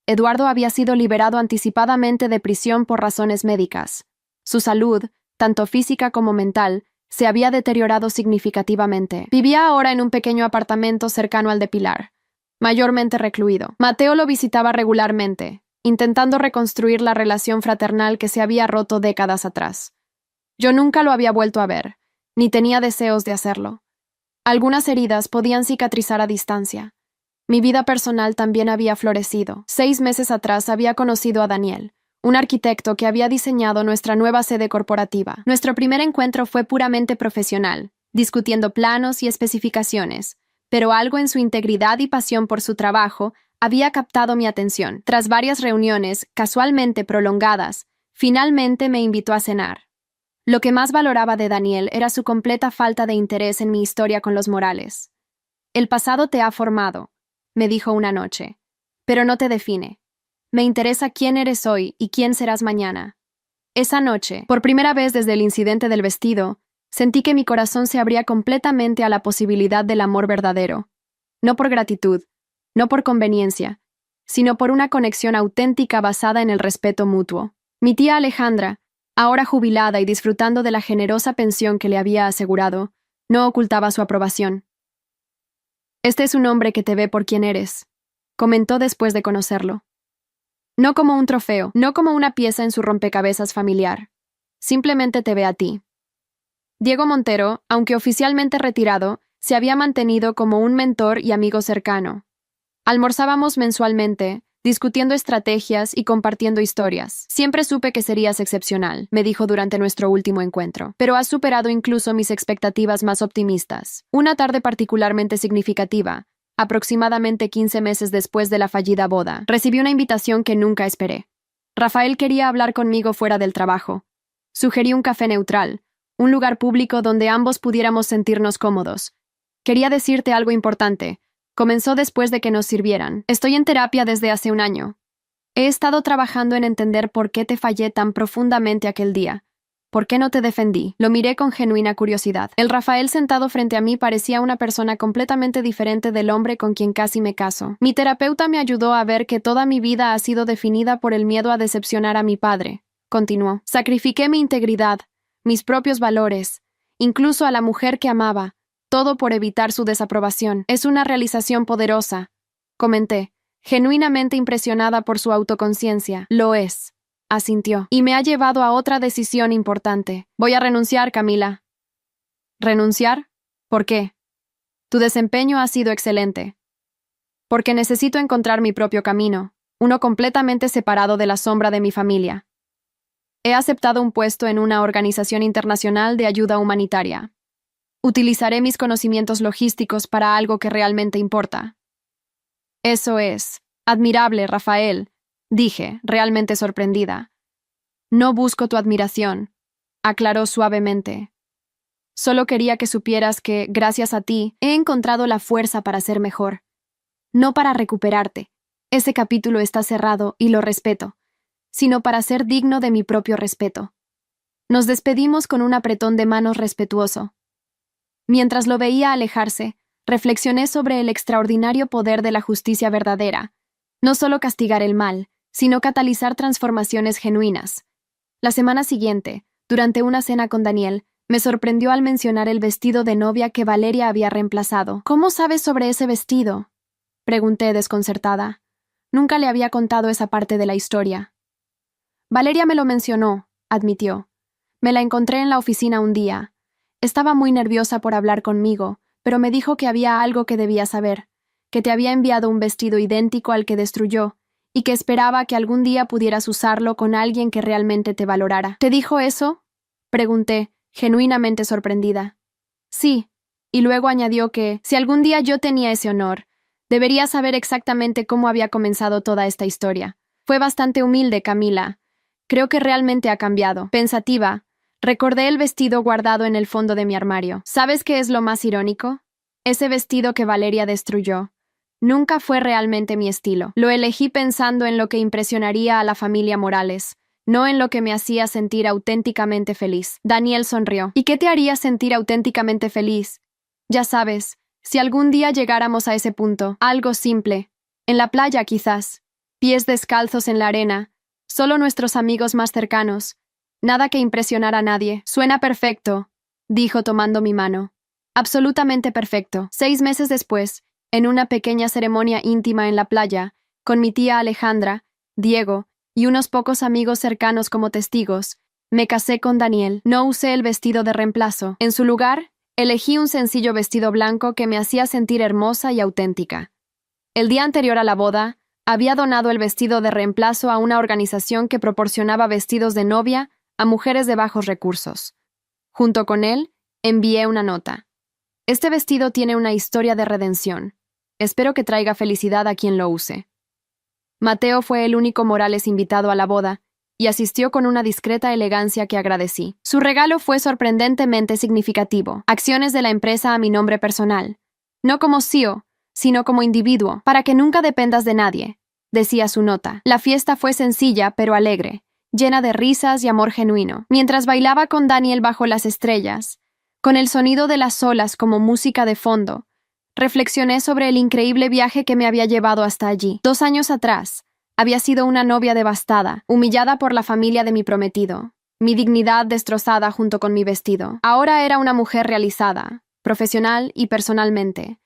Eduardo había sido liberado anticipadamente de prisión por razones médicas. Su salud, tanto física como mental, se había deteriorado significativamente. Vivía ahora en un pequeño apartamento cercano al de Pilar, mayormente recluido. Mateo lo visitaba regularmente, intentando reconstruir la relación fraternal que se había roto décadas atrás. Yo nunca lo había vuelto a ver, ni tenía deseos de hacerlo. Algunas heridas podían cicatrizar a distancia. Mi vida personal también había florecido. 6 meses atrás había conocido a Daniel, un arquitecto que había diseñado nuestra nueva sede corporativa. Nuestro primer encuentro fue puramente profesional, discutiendo planos y especificaciones, pero algo en su integridad y pasión por su trabajo había captado mi atención. Tras varias reuniones, casualmente prolongadas, finalmente me invitó a cenar. Lo que más valoraba de Daniel era su completa falta de interés en mi historia con los Morales. El pasado te ha formado, me dijo una noche, pero no te define. Me interesa quién eres hoy y quién serás mañana. Esa noche, por primera vez desde el incidente del vestido, sentí que mi corazón se abría completamente a la posibilidad del amor verdadero. No por gratitud, no por conveniencia, sino por una conexión auténtica basada en el respeto mutuo. Mi tía Alejandra, ahora jubilada y disfrutando de la generosa pensión que le había asegurado, no ocultaba su aprobación. Este es un hombre que te ve por quien eres, comentó después de conocerlo. No como un trofeo, no como una pieza en su rompecabezas familiar. Simplemente te ve a ti. Diego Montero, aunque oficialmente retirado, se había mantenido como un mentor y amigo cercano. Almorzábamos mensualmente, discutiendo estrategias y compartiendo historias. Siempre supe que serías excepcional, me dijo durante nuestro último encuentro, pero has superado incluso mis expectativas más optimistas. Una tarde particularmente significativa, aproximadamente 15 meses después de la fallida boda, recibí una invitación que nunca esperé. Rafael quería hablar conmigo fuera del trabajo. Sugerí un café neutral, un lugar público donde ambos pudiéramos sentirnos cómodos. Quería decirte algo importante. Comenzó después de que nos sirvieran. Estoy en terapia desde hace un año. He estado trabajando en entender por qué te fallé tan profundamente aquel día. ¿Por qué no te defendí? Lo miré con genuina curiosidad. El Rafael sentado frente a mí parecía una persona completamente diferente del hombre con quien casi me caso. Mi terapeuta me ayudó a ver que toda mi vida ha sido definida por el miedo a decepcionar a mi padre. Continuó. Sacrifiqué mi integridad, mis propios valores, incluso a la mujer que amaba. Todo por evitar su desaprobación. Es una realización poderosa, comenté, genuinamente impresionada por su autoconciencia. Lo es, asintió, y me ha llevado a otra decisión importante. Voy a renunciar, Camila. ¿Renunciar? ¿Por qué? Tu desempeño ha sido excelente. Porque necesito encontrar mi propio camino, uno completamente separado de la sombra de mi familia. He aceptado un puesto en una organización internacional de ayuda humanitaria. Utilizaré mis conocimientos logísticos para algo que realmente importa. Eso es admirable, Rafael, dije, realmente sorprendida. No busco tu admiración, aclaró suavemente. Solo quería que supieras que, gracias a ti, he encontrado la fuerza para ser mejor. No para recuperarte. Ese capítulo está cerrado y lo respeto, sino para ser digno de mi propio respeto. Nos despedimos con un apretón de manos respetuoso. Mientras lo veía alejarse, reflexioné sobre el extraordinario poder de la justicia verdadera. No solo castigar el mal, sino catalizar transformaciones genuinas. La semana siguiente, durante una cena con Daniel, me sorprendió al mencionar el vestido de novia que Valeria había reemplazado. ¿Cómo sabes sobre ese vestido?, pregunté desconcertada. Nunca le había contado esa parte de la historia. Valeria me lo mencionó, admitió. Me la encontré en la oficina un día. Estaba muy nerviosa por hablar conmigo, pero me dijo que había algo que debía saber, que te había enviado un vestido idéntico al que destruyó, y que esperaba que algún día pudieras usarlo con alguien que realmente te valorara. ¿Te dijo eso?, pregunté, genuinamente sorprendida. Sí, y luego añadió que, si algún día yo tenía ese honor, debería saber exactamente cómo había comenzado toda esta historia. Fue bastante humilde, Camila. Creo que realmente ha cambiado. Pensativa, recordé el vestido guardado en el fondo de mi armario. ¿Sabes qué es lo más irónico? Ese vestido que Valeria destruyó nunca fue realmente mi estilo. Lo elegí pensando en lo que impresionaría a la familia Morales, no en lo que me hacía sentir auténticamente feliz. Daniel sonrió. ¿Y qué te haría sentir auténticamente feliz? Ya sabes, si algún día llegáramos a ese punto, algo simple. En la playa, quizás. Pies descalzos en la arena. Solo nuestros amigos más cercanos. Nada que impresionar a nadie. Suena perfecto, dijo tomando mi mano. Absolutamente perfecto. 6 meses después, en una pequeña ceremonia íntima en la playa, con mi tía Alejandra, Diego y unos pocos amigos cercanos como testigos, me casé con Daniel. No usé el vestido de reemplazo. En su lugar, elegí un sencillo vestido blanco que me hacía sentir hermosa y auténtica. El día anterior a la boda, había donado el vestido de reemplazo a una organización que proporcionaba vestidos de novia a mujeres de bajos recursos. Junto con él, envié una nota. Este vestido tiene una historia de redención. Espero que traiga felicidad a quien lo use. Mateo fue el único Morales invitado a la boda, y asistió con una discreta elegancia que agradecí. Su regalo fue sorprendentemente significativo. Acciones de la empresa a mi nombre personal. No como CEO, sino como individuo, para que nunca dependas de nadie, decía su nota. La fiesta fue sencilla pero alegre, llena de risas y amor genuino. Mientras bailaba con Daniel bajo las estrellas, con el sonido de las olas como música de fondo, reflexioné sobre el increíble viaje que me había llevado hasta allí. 2 años atrás, había sido una novia devastada, humillada por la familia de mi prometido, mi dignidad destrozada junto con mi vestido. Ahora era una mujer realizada, profesional y personalmente,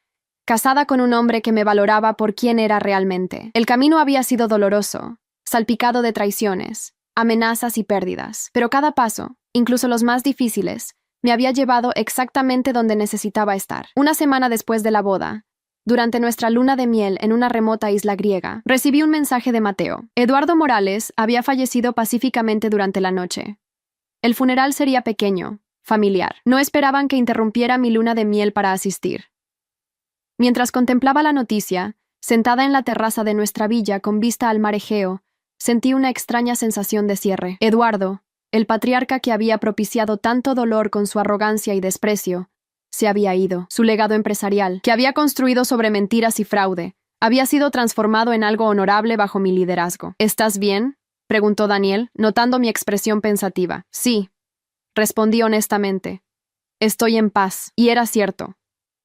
casada con un hombre que me valoraba por quién era realmente. El camino había sido doloroso, salpicado de traiciones, amenazas y pérdidas, pero cada paso, incluso los más difíciles, me había llevado exactamente donde necesitaba estar. Una semana después de la boda, durante nuestra luna de miel en una remota isla griega, recibí un mensaje de Mateo. Eduardo Morales había fallecido pacíficamente durante la noche. El funeral sería pequeño, familiar. No esperaban que interrumpiera mi luna de miel para asistir. Mientras contemplaba la noticia, sentada en la terraza de nuestra villa con vista al mar Egeo, sentí una extraña sensación de cierre. Eduardo, el patriarca que había propiciado tanto dolor con su arrogancia y desprecio, se había ido. Su legado empresarial, que había construido sobre mentiras y fraude, había sido transformado en algo honorable bajo mi liderazgo. ¿Estás bien?, preguntó Daniel, notando mi expresión pensativa. Sí, respondí honestamente. Estoy en paz. Y era cierto.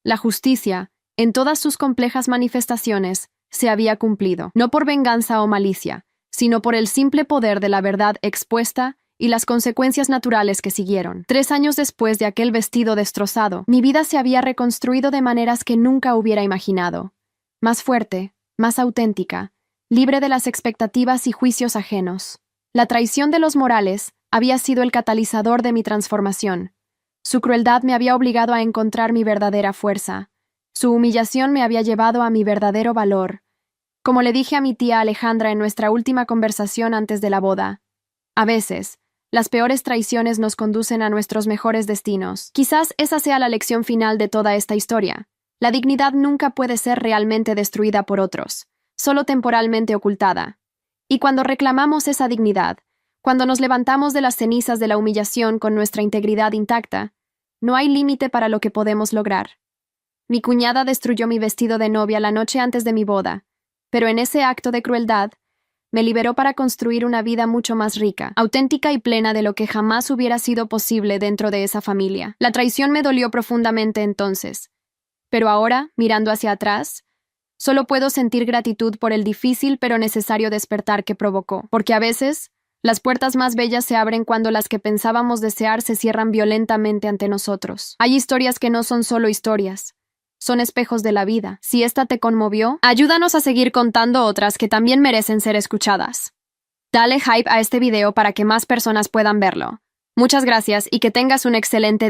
La justicia, en todas sus complejas manifestaciones, se había cumplido, no por venganza o malicia, sino por el simple poder de la verdad expuesta y las consecuencias naturales que siguieron. 3 años después de aquel vestido destrozado, mi vida se había reconstruido de maneras que nunca hubiera imaginado. Más fuerte, más auténtica, libre de las expectativas y juicios ajenos. La traición de los Morales había sido el catalizador de mi transformación. Su crueldad me había obligado a encontrar mi verdadera fuerza. Su humillación me había llevado a mi verdadero valor. Como le dije a mi tía Alejandra en nuestra última conversación antes de la boda, a veces, las peores traiciones nos conducen a nuestros mejores destinos. Quizás esa sea la lección final de toda esta historia. La dignidad nunca puede ser realmente destruida por otros, solo temporalmente ocultada. Y cuando reclamamos esa dignidad, cuando nos levantamos de las cenizas de la humillación con nuestra integridad intacta, no hay límite para lo que podemos lograr. Mi cuñada destruyó mi vestido de novia la noche antes de mi boda, pero en ese acto de crueldad, me liberó para construir una vida mucho más rica, auténtica y plena de lo que jamás hubiera sido posible dentro de esa familia. La traición me dolió profundamente entonces. Pero ahora, mirando hacia atrás, solo puedo sentir gratitud por el difícil pero necesario despertar que provocó, porque a veces, las puertas más bellas se abren cuando las que pensábamos desear se cierran violentamente ante nosotros. Hay historias que no son solo historias, son espejos de la vida. Si esta te conmovió, ayúdanos a seguir contando otras que también merecen ser escuchadas. Dale hype a este video para que más personas puedan verlo. Muchas gracias y que tengas un excelente día.